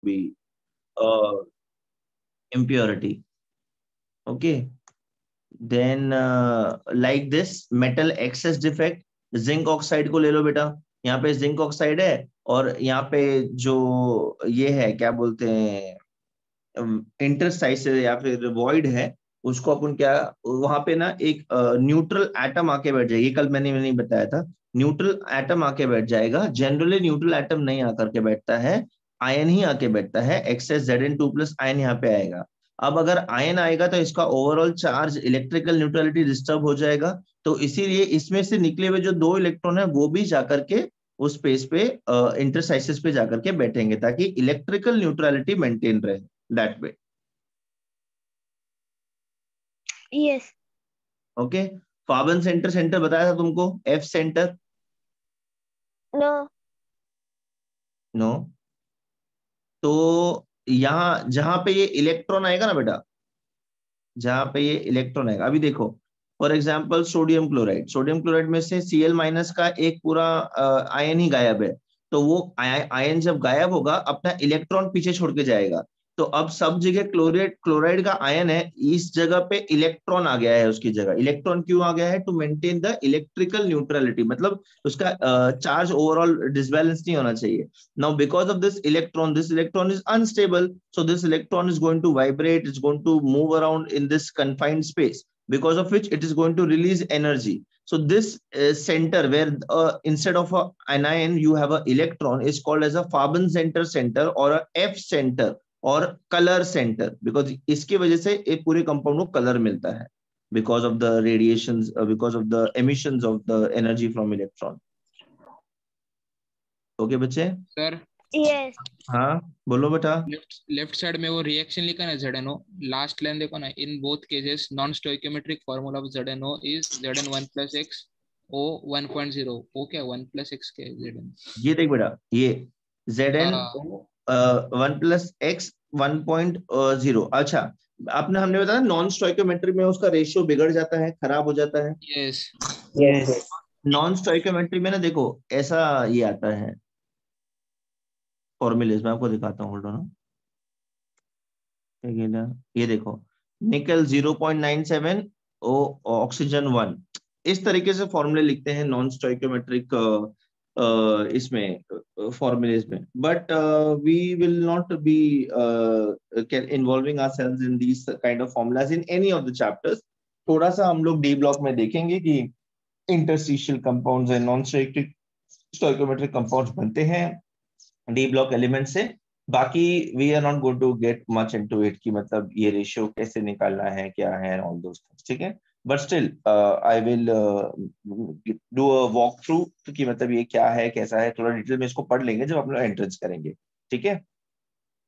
be impurity. Okay, then like this metal excess defect, zinc oxide को ले लो बेटा, यहाँ पे जिंक ऑक्साइड है और यहाँ पे जो ये है क्या बोलते हैं इंटरस्टाइसिस या फिर वॉइड है, उसको अपन क्या, वहां पे ना एक न्यूट्रल एटम आके बैठ जाएगी, कल मैंने नहीं बताया था, न्यूट्रल एटम आके बैठ जाएगा। जनरली न्यूट्रल एटम नहीं आकर के बैठता है, आयन ही आके बैठता है, एक्सेस Zn2+ आयन यहाँ पे आएगा। अब अगर आयन आएगा तो इसका overall charge electrical neutrality disturb हो जाएगा, तो इसीलिए इसमें से निकले हुए जो 2 इलेक्ट्रॉन है वो भी जाकर के उस स्पेस पे इंटरसाइसिस पे जाकर के बैठेंगे ताकि इलेक्ट्रिकल न्यूट्रलिटी मेंटेन रहे, दैट वे। यस। ओके, फार्बन सेंटर सेंटर बताया था तुमको, एफ सेंटर। नो। नो, तो यहां जहां पे ये इलेक्ट्रॉन आएगा ना बेटा, जहां पे ये इलेक्ट्रॉन आएगा, अभी देखो for example sodium chloride, sodium chloride में से Cl- का एक पूरा आयन ही गायब है, तो वो आयन जब गायब होगा अपना इलेक्ट्रॉन पीछे छोड़ के जाएगा, तो अब सब जगह क्लोराइड क्लोराइड का आयन है, इस जगह पे इलेक्ट्रॉन आ गया है उसकी जगह। इलेक्ट्रॉन क्यों आ गया है? To maintain the electrical neutrality, मतलब उसका चार्ज ओवरऑल डिसबैलेंस नहीं होना चाहिए। Now, because of this electron is unstable. So this electron is going to vibrate, it's going to move around in this confined space, because of which it is going to release energy. So this center where instead of an ion you have an electron is called as a Farben center or a F center और colour centre, because इसकी वजह से एक पूरे compound को colour मिलता है, because of the radiations, because of the emissions of the energy from electron. Okay बच्चे? Sir yes. हाँ बोलो बेटा। लेफ्ट साइड में वो रिएक्शन लिखा ना ZnO, लास्ट लाइन देखो ना, in both cases non stoichiometric formula of ZnO is Zn1 + x O 1.0। ओ क्या 1 + x के Zn? ये देख बेटा, ये Zn हाँ 1 + x 1.0, अच्छा आपने हमने बताया नॉन स्टोइकोमेट्री में उसका रेशियो बिगड़ जाता है, खराब हो जाता है। यस। यस नॉन स्टोइकोमेट्री में ना देखो ऐसा ये आता है फॉर्मूलेज, मैं आपको दिखाता हूँ, होल्ड ऑन। ये देखो, निकल 0.97, ओ ऑक्सीजन 1, इस तरीके से फॉर्मूले लिखते हैं नॉन स्टोइकोमेट्रिक इसमें फॉर्मूलेज में, but we will not be involving ourselves in these kind of formulas in any of the chapters. थोड़ा सा हम लोग डी ब्लॉक में देखेंगे कि interstitial compounds and non stoichiometric compounds बनते हैं डी ब्लॉक एलिमेंट से। बाकी we are not going to get much into it कि मतलब ये रेशियो कैसे निकालना है, क्या है, ऑल दोस थिंग्स, ठीक है। But still I will do a walk through कि मतलब ये क्या है कैसा है, थोड़ा डिटेल में इसको पढ़ लेंगे जब हम लोग एंट्रेंस करेंगे, ठीक है।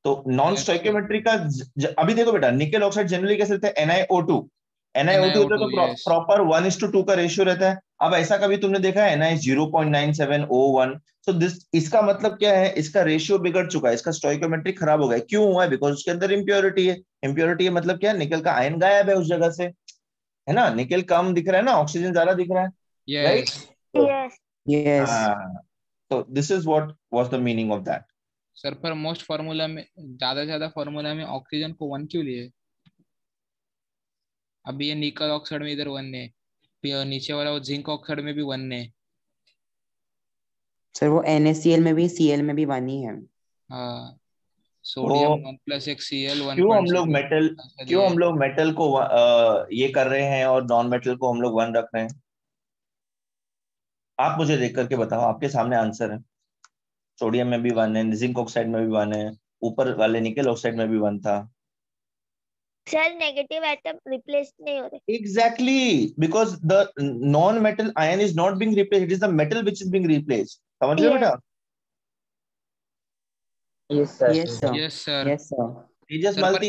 तो नॉन यस सर। स्टोइकोमेट्री का अभी देखो बेटा, निकल ऑक्साइड जनरली कैसे रहता है, NiO2, NiO2 होता है NiO2 तो यस। प्रॉपर 1:2 का रेशियो रहता है। अब ऐसा कभी तुमने देखा है Ni 0.9701, सो दिस, इसका मतलब क्या है, इसका रेशियो बिगड़ चुका है, इसका स्टोइकोमेट्री खराब हो गया। क्यों हुआ है? बिकॉज उसके अंदर इंप्योरिटी है। इंप्योरिटी है मतलब क्या, निकल का आयन गायब है उस जगह से, है ना, निकल कम दिख रहा है ना, ऑक्सीजन ज्यादा दिख रहा है, राइट? Yes yes. यस हाँ, तो this is what was the meaning of that. Sir, पर मोस्ट फार्मूला में ज्यादा से ज्यादा फार्मूला में ऑक्सीजन को 1 क्यों लिए? अभी ये निकल ऑक्साइड में इधर 1 है, फिर नीचे वाला वो जिंक ऑक्साइड में भी 1 है। सर, वो NaCl में भी Cl में भी 1 ही है। हाँ, तो सोडियम 1 + x Cl क्यों हम लोग 1.0 मेटल, ऐसा क्यों दिए। हम लोग मेटल को ये कर रहे हैं और नॉन मेटल को हम लोग 1 रख रहे हैं? आप मुझे देख करके बताओ, आपके सामने आंसर है। सोडियम में भी 1 है, जिंक ऑक्साइड में भी 1 है, ऊपर वाले निकल ऑक्साइड में भी 1 था। सर नेगेटिव एटम रिप्लेस नहीं हो रहे। Exactly, because the non-metal ion is not being replaced, it is the metal which is being replaced. समझ रहे हो बेटा? Yes. Yes sir yes sir. Yes sir Tejas sir पर मालती,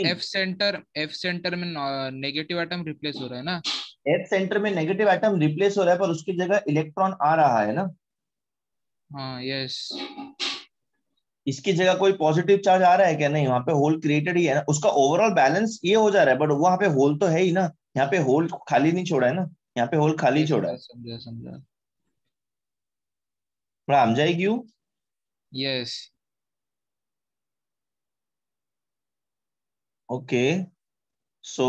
एफ सेंटर में negative atom replace हो रहा है ना? एफ सेंटर में नेगेटिव एटम रिप्लेस हो रहा है पर उसकी जगह इलेक्ट्रॉन आ रहा है ना, हाँ यस। इसकी जगह कोई पॉजिटिव चार्ज आ रहा है क्या? नहीं, वहां पे होल क्रिएटेड ही है ना, उसका ओवरऑल बैलेंस ये हो जा रहा है, बट वहां पे होल तो है ही ना, यहाँ पे होल खाली नहीं छोड़ा है ना, यहाँ पे होल खाली यस छोड़ा है। सर, समझा समझा। थोड़ा समझाई क्यों? Yes. Okay. So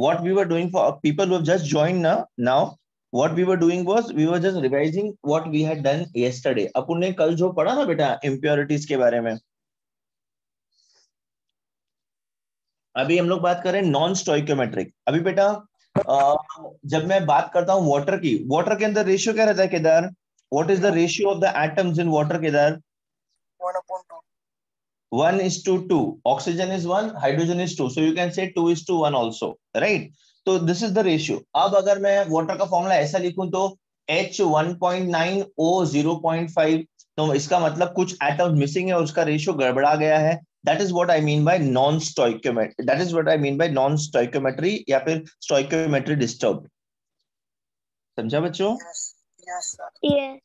what we were doing for people who have just joined now, what we were doing was we were just revising what we had done yesterday. अपन ने कल जो पढ़ा ना बेटा impurities के बारे में, अभी हम लोग बात कर रहे हैं नॉन स्टोइकोमेट्रिक. अभी बेटा जब मैं बात करता हूँ वाटर की, वाटर के अंदर रेशियो क्या रहता है Kedar? What is the ratio of the atoms in water Kedar? 1/2. 1:2. Oxygen is 1, hydrogen is 2. So you can say 2:1 also, right? So this is the ratio. अब अगर मैं वाटर का फॉर्मूला ऐसा लिखूं तो H 1.9 O 0.5, तो इसका मतलब कुछ एटम्स मिसिंग है और उसका रेशियो गड़बड़ा गया है. That is what I mean by non-stoichiometry. That is what I mean by non-stoichiometry या फिर stoichiometry disturbed. समझा बच्चों? Yes, sir. Yes.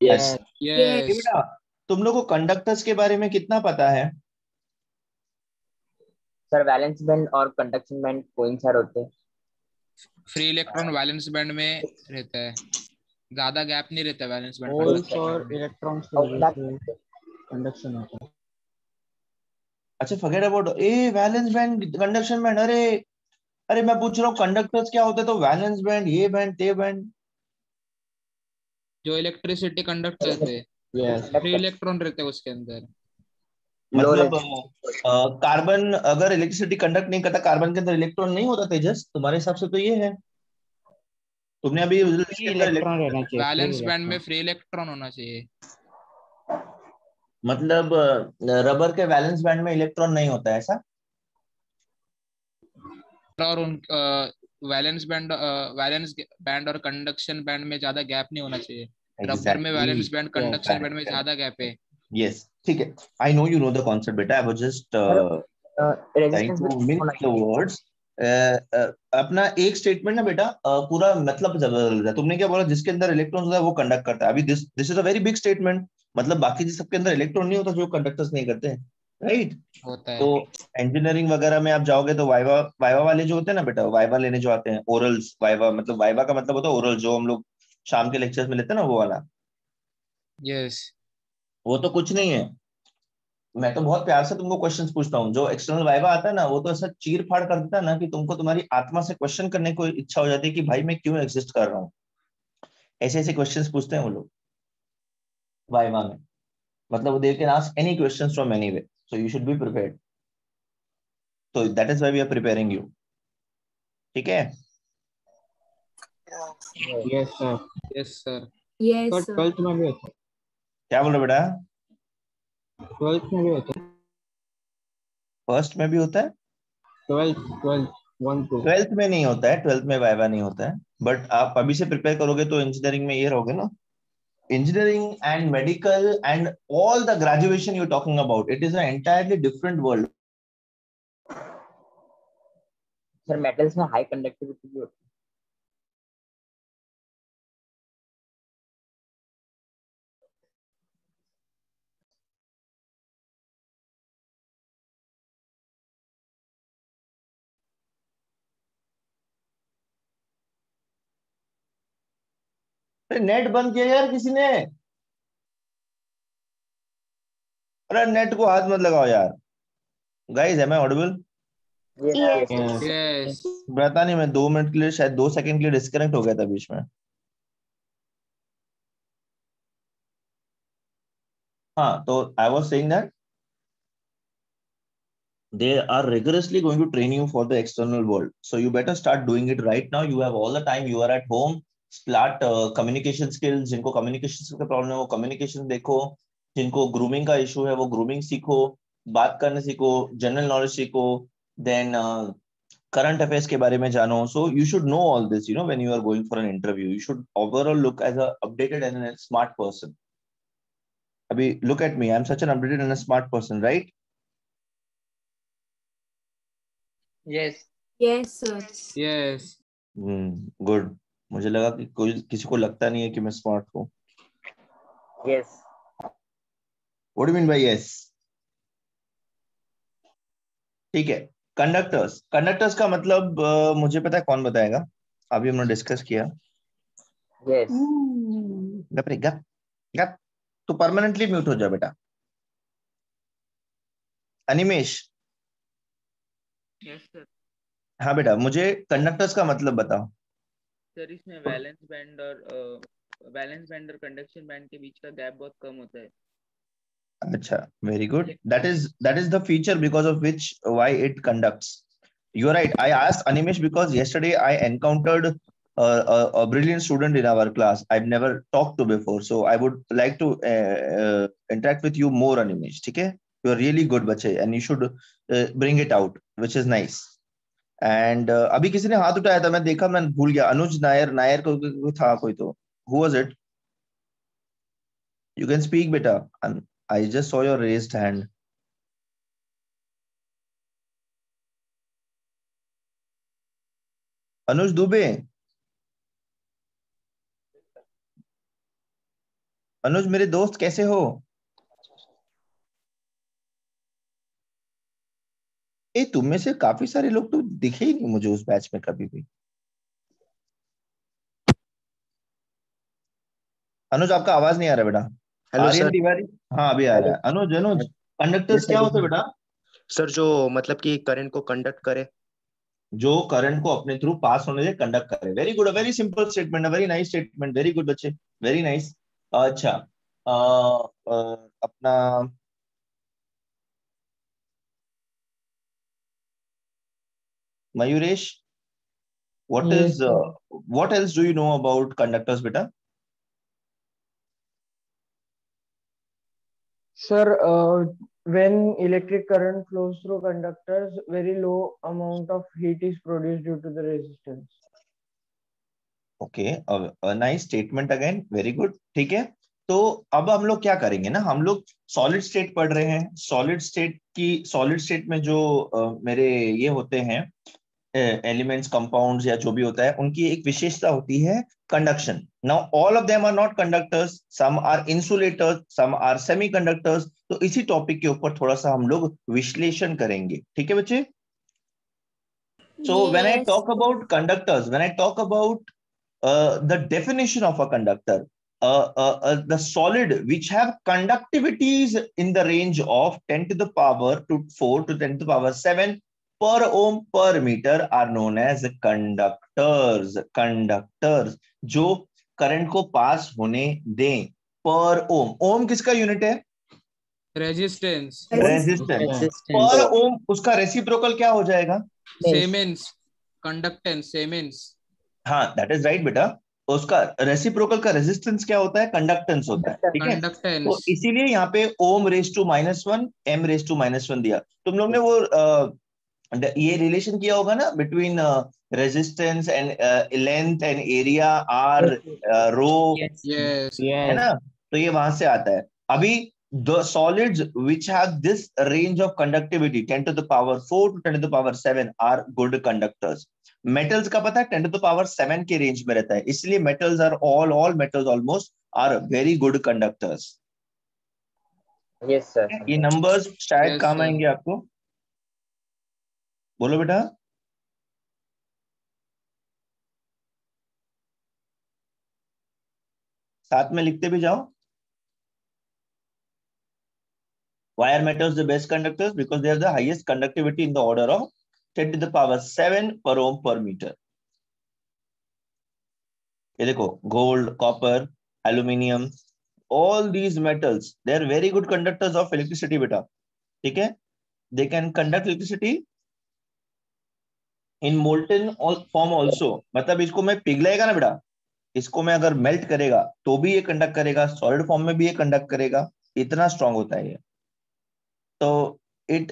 Yes. Yes. बेटा तुम लोगों को कंडक्टर्स के बारे में कितना पता है? सर वैलेंस बैंड और कंडक्शन बैंड कोइंसाइड होते हैं. फ्री इलेक्ट्रॉन वैलेंस बैंड में रहता है, ज्यादा गैप नहीं रहता वैलेंस बैंड होल्स और इलेक्ट्रॉन्स की वजह से कंडक्शन होता है. अच्छा forget about valence band conduction band. अरे अरे मैं पूछ रहा हूँ कंडक्टर्स क्या होते हैं, तो वैलेंस बैंड ये बैंड ते बैंड. जो इलेक्ट्रिसिटी कंडक्ट करते हैं, यस. फ्री इलेक्ट्रॉन रहते हैं उसके अंदर. मतलब कार्बन अगर इलेक्ट्रिसिटी कंडक्ट नहीं करता, कार्बन के अंदर इलेक्ट्रॉन नहीं होता तेजस, तुम्हारे हिसाब से तो ये है. तुमने अभी इसके अंदर इलेक्ट्रॉन रहना चाहिए. वैलेंस बैंड में फ्री इलेक्ट्रॉन होना चाहिए. मतलब रबर के वैलेंस बैंड में इलेक्ट्रॉन नहीं होता है ऐसा? और उन वैलेंस बैंड और कंडक्शन बैंड में ज्यादा गैप नहीं होना चाहिए. रबर में वैलेंस बैंड कंडक्शन बैंड में ज्यादा गैप है. यस ठीक है. I know you know the concept बेटा. I was just trying to mix the words. अपना एक स्टेटमेंट ना बेटा पूरा मतलब बदल रहा है. तुमने क्या बोला? जिसके अंदर इलेक्ट्रॉन होता है वो कंडक्ट करता है. अभी this is a very big statement. मतलब बाकी जिस सबके अंदर इलेक्ट्रॉन नहीं होता जो कंडक्टर्स नहीं करते, राइट? होता है. तो इंजीनियरिंग वगैरह में आप जाओगे तो वाइवा वाइवा वाले जो होते हैं ना बेटा, वाइवा लेने जो आते हैं, ओरल्स. वाइवा मतलब वाइवा का मतलब होता है ओरल, जो हम लोग शाम के लेक्चर्स में लेते हैं ना, वो वाला. यस. वो तो कुछ नहीं है. मैं तो बहुत प्यार से तुमको क्वेश्चंस पूछता हूँ. जो एक्सटर्नल वाइवा आता है ना, वो तो ऐसा चीर फाड़ कर देता है ना कि तुमको तुम्हारी आत्मा से क्वेश्चन करने को इच्छा हो जाती है कि भाई मैं क्यों एग्जिस्ट कर रहा हूँ. ऐसे ऐसे क्वेश्चंस पूछते हैं वो लोग वाइवा में. मतलब they can ask any questions from anywhere, so you should be prepared. तो that is why we are preparing you. ठीक है? Yes sir. Yes sir. Sir 12th में भी होता है. क्या बोल रहे बेटा? 12th में भी होता है. फर्स्ट में भी होता है, 12th 1 2. 12th में नहीं होता है. 12th में वाइवा नहीं होता है. बट आप अभी से प्रिपेयर करोगे तो इंजीनियरिंग में ये रहोगे ना. Engineering and medical and all the graduation you're talking about, it is an entirely different world. Sir metals में हाई कंडक्टिविटी भी होती है. नेट बंद किया यार किसी ने. अरे नेट को हाथ मत लगाओ यार. Guys am I audible? Yes. Yes. पता नहीं, मैं 2 मिनट के लिए, शायद 2 सेकंड के लिए डिस्कनेक्ट हो गया था बीच में. हाँ, तो I was saying that they are rigorously going to train you for the external world, so you better start doing it right now. You have all the time, you are at home. Start communication skills. जिनको communication का problem है वो communication देखो. जिनको grooming का issue है वो grooming सीखो. बात करने सीखो. जनरल नॉलेज सीखो. देन करंट अफेयर्स के बारे में जानो. So you should know all this, you know, when you are going for an interview. You should overall look as a updated and a smart person. Abhi look at me, I'm such an updated and a smart person, right? Yes. Yes, sir. Yes. Good. मुझे लगा कि कोई किसी को लगता नहीं है कि मैं स्मार्ट हूँ. Yes. What do you mean by yes? ठीक है. कंडक्टर्स का मतलब मुझे पता है. कौन बताएगा? अभी हमने डिस्कस किया. यस. गप रे गप गप. तो परमानेंटली म्यूट हो जा बेटा. Animesh yes sir. हाँ बेटा, मुझे कंडक्टर्स का मतलब बताओ। सर इसमें वैलेंस बैंड और कंडक्शन बैंड के बीच का गैप बहुत कम होता है। अच्छा, very good. That is the feature because of which why it conducts. You're right. I asked Animesh because yesterday I encountered a brilliant student in our class I've never talked to before. So I would like to interact with you more, Animesh. ठीक है? You're really good बच्चे and you should bring it out, which is nice. And अभी किसी ने हाथ उठाया था, मैं देखा, मैं भूल गया. अनुज नायर को था कोई तो. Who was it? You can speak, beta. I just saw your raised hand. अनुज दुबे. अनुज मेरे दोस्त कैसे हो? ए, तुम में से काफी सारे लोग तो दिखे ही नहीं मुझे उस बैच में कभी भी. अनुज आपका आवाज नहीं आ रहा बेटा. Hello Aryan sir. तिवारी. हाँ अभी आ रहा है. अनुज अनुज कंडक्टर्स क्या होते हैं बेटा? सर जो मतलब कि करंट को कंडक्ट करे. जो करंट को अपने थ्रू पास होने से कंडक्ट करे. Very good, very simple statement, very nice statement. Very good बच्चे, वेरी नाइस. अच्छा, अपना Mayuresh, Yes, sir. what else do you know about conductors beta? Sir, when electric current flows through conductors, very low amount of heat is produced due to the resistance. Okay, a nice statement again. Very good. ठीक है. तो अब हम लोग क्या करेंगे ना, हम लोग सॉलिड स्टेट पढ़ रहे हैं. सॉलिड स्टेट में जो मेरे ये होते हैं एलिमेंट्स, कंपाउंड्स या जो भी होता है, उनकी एक विशेषता होती है conduction. Now all of them are not conductors, some are insulators, some are semiconductors. तो इसी टॉपिक के ऊपर थोड़ा सा हम लोग विश्लेषण करेंगे. ठीक है बच्चे? So when I Yes. talk about conductors, when I talk about the definition of a conductor, the solid which have conductivities in the range of 10 to the power to 4 to 10 to the power 7 per ohm per meter are known as conductors. Conductors जो current को पास होने दें. पर ओम, ओम किसका unit है? Resistance. Resistance. पर ओम उसका reciprocal क्या हो जाएगा? सेमेंस. कंडक्टेंस. सेमेंस. हाँ, दैट इज राइट बेटा. उसका रेसिप्रोकल का रेजिस्टेंस क्या होता है? कंडक्टेंस होता है. ठीक है? तो इसीलिए यहाँ पे ohm raise to -1, M raise to -1 दिया. तुम लोग ने वो ये रिलेशन किया होगा ना between resistance and length and area R rho. है ना? तो ये वहां से आता है. अभी the solids which have this range of conductivity 10 to the power 4 to 10 to the power 7 are good conductors. metals का पता है 10 to the power 7 के रेंज में रहता है, इसलिए metals are all metals almost are very good conductors. Yes, sir. ये numbers शायद Yes, काम sir. आएंगे आपको. बोलो बेटा. साथ में लिखते भी जाओ. Why are metals the best conductors? Because they have the highest conductivity in the order of 10 to the power 7 per ohm per meter. ये देखो, gold, copper, aluminium, all these metals, they are very good conductors of electricity बेटा. ठीक है? They can conduct electricity in molten form also. मतलब इसको मैं पिघलाएगा ना बेटा, इसको मैं अगर मेल्ट करेगा तो भी ये कंडक्ट करेगा, सॉलिड फॉर्म में भी ये कंडक्ट करेगा. इतना स्ट्रांग होता है ये. तो it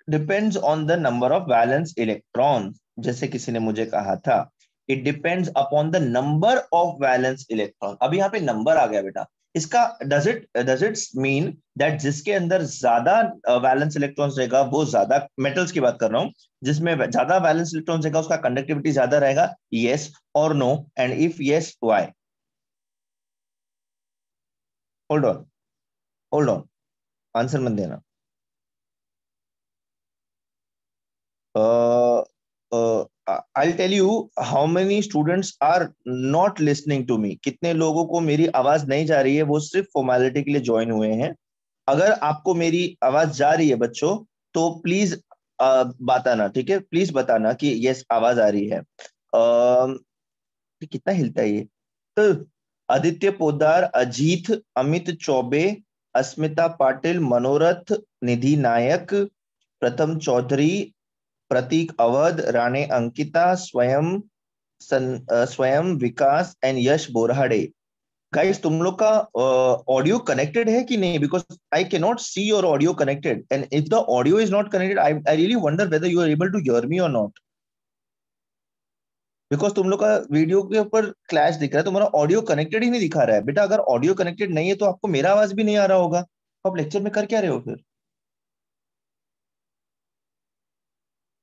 depends on the number of valence electrons. जैसे किसी ने मुझे कहा था, it depends upon the number of valence electron. अभी यहाँ पे नंबर आ गया बेटा. इसका डज इट मीन दैट जिसके अंदर ज्यादा वैलेंस इलेक्ट्रॉन्स रहेगा वो ज्यादा, मेटल्स की बात कर रहा हूं, जिसमें ज्यादा वैलेंस इलेक्ट्रॉन्स रहेगा उसका कंडक्टिविटी ज्यादा रहेगा? यस और no? And if yes, why? Hold on, answer मत देना. I'll tell you how many students are not listening to me. कितने लोगों को मेरी आवाज नहीं जा रही है, वो सिर्फ फॉर्मेलिटी के लिए ज्वाइन हुए हैं. अगर आपको मेरी आवाज जा रही है बच्चों, तो प्लीज बताना, ठीक है, प्लीज बताना कि यस आवाज आ रही है। कितना हिलता है ये। तो आदित्य पोद्दार, अजीत, अमित चौबे, अस्मिता पाटिल, मनोरथ, निधि नायक, प्रथम चौधरी, प्रतीक अवध, राणे अंकिता, स्वयं विकास एंड यश बोरहाडे। गाइस तुम लोग का ऑडियो कनेक्टेड है कि नहीं? Because I can not see your audio connected, and if the audio is not connected I really wonder whether you are able to hear me or not, because तुम लोग का video के ऊपर clash दिख रहा है, तुम्हारा ऑडियो कनेक्टेड ही नहीं दिखा रहा है। बेटा अगर ऑडियो कनेक्टेड नहीं है तो आपको मेरा आवाज भी नहीं आ रहा होगा, तो आप लेक्चर में कर क्या रहे हो फिर?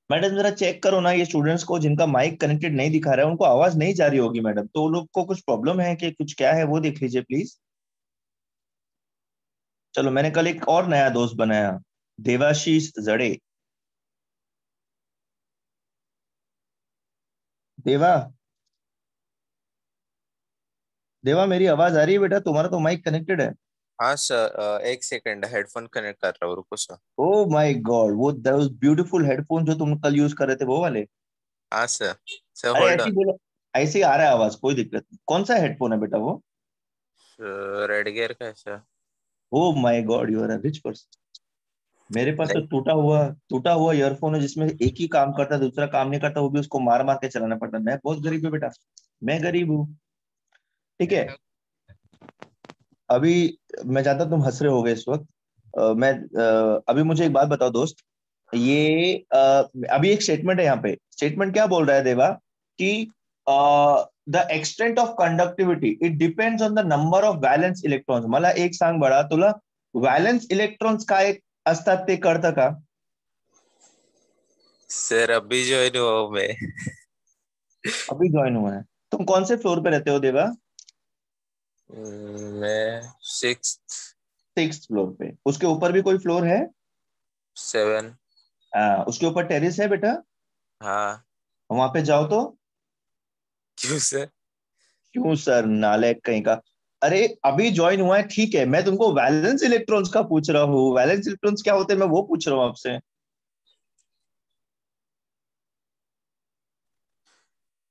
मैडम जरा चेक करो ना, ये स्टूडेंट्स को जिनका माइक कनेक्टेड नहीं दिखा रहा है उनको आवाज नहीं जा रही होगी मैडम, तो वो लोग को कुछ प्रॉब्लम है कि कुछ क्या है वो देख लीजिए प्लीज। चलो मैंने कल एक और नया दोस्त बनाया, देवाशीष जड़े। देवा, देवा मेरी आवाज आ रही है बेटा? तुम्हारा तो माइक कनेक्टेड है। हाँ सर, एक सेकंड हेडफोन कनेक्ट कर रहा हूँ, रुको सर। ओ माय गॉड, वो दोस ब्यूटीफुल हेडफोन जो तुम कल यूज कर रहे थे वो वाले? हाँ सर, सर अरे होल्ड ऐसे ही ऑन। बोलो, ऐसे ही आ रहा है आवाज, कोई दिक्कत नहीं। कौन सा हेडफोन है बेटा वो? रेड गियर का है sir. Oh my god, you are a rich person. मेरे पास तो नहीं, टूटा हुआ ईयरफोन है जिसमें एक ही काम करता है, दूसरा काम नहीं करता, वो भी उसको मार मार के चलाना पड़ता है। मैं बहुत गरीब हूँ बेटा, मैं गरीब हूँ, ठीक है। अभी मैं जानता हूँ तुम हंस रहे होगे इस वक्त। अभी मुझे एक बात बताओ दोस्त, ये अभी एक स्टेटमेंट है यहाँ पे। स्टेटमेंट क्या बोल रहा है देवा कि the extent of conductivity it depends on the number of valence electrons. मला एक सांग बडा, तुला वैलेंस इलेक्ट्रॉन्स काय असतात ते कळतं का? सर अभी ज्वाइन हुआ हूँ मैं। अभी ज्वाइन हुआ है। तुम कौन से फ्लोर पे रहते हो देवा? मैं 6th 6th फ्लोर पे। उसके ऊपर भी कोई फ्लोर है? 7। उसके ऊपर टेरेस है बेटा? हाँ। वहां पे जाओ तो। क्यों सर? क्यों सर, नालायक कहीं का। अरे अभी ज्वाइन हुआ है, ठीक है, मैं तुमको वैलेंस इलेक्ट्रॉन्स का पूछ रहा हूँ। वैलेंस इलेक्ट्रॉन्स क्या होते हैं मैं वो पूछ रहा हूँ आपसे।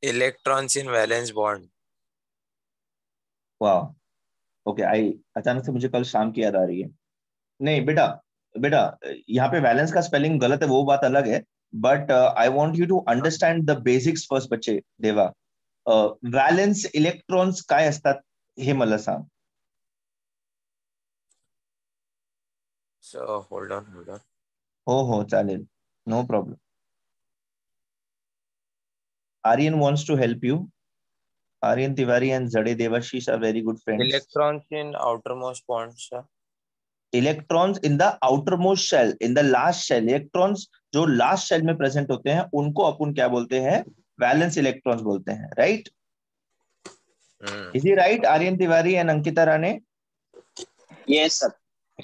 Electrons in valence bond. वाह, ओके। आई अचानक से मुझे कल शाम की याद आ रही है। नहीं बेटा, बेटा यहाँ पे वैलेंस का स्पेलिंग गलत है वो बात अलग है, but I want you to understand the basics first बच्चे। देवा, वॅलेन्स इलेक्ट्रॉन्स काय असतात हे मला सांग. So hold on hold on. हो हो चालेल, no problem. Aryan wants to help you. Aryan Tiwari and Zade Devashish are very good friends. Electrons in outermost bonds. Electrons in the outermost shell, in the last shell. Electrons जो last shell में present होते हैं उनको अपन क्या बोलते हैं? Valence electrons बोलते हैं, right? Is he right, Aryan Tiwari and Ankita Rane? Yes, sir.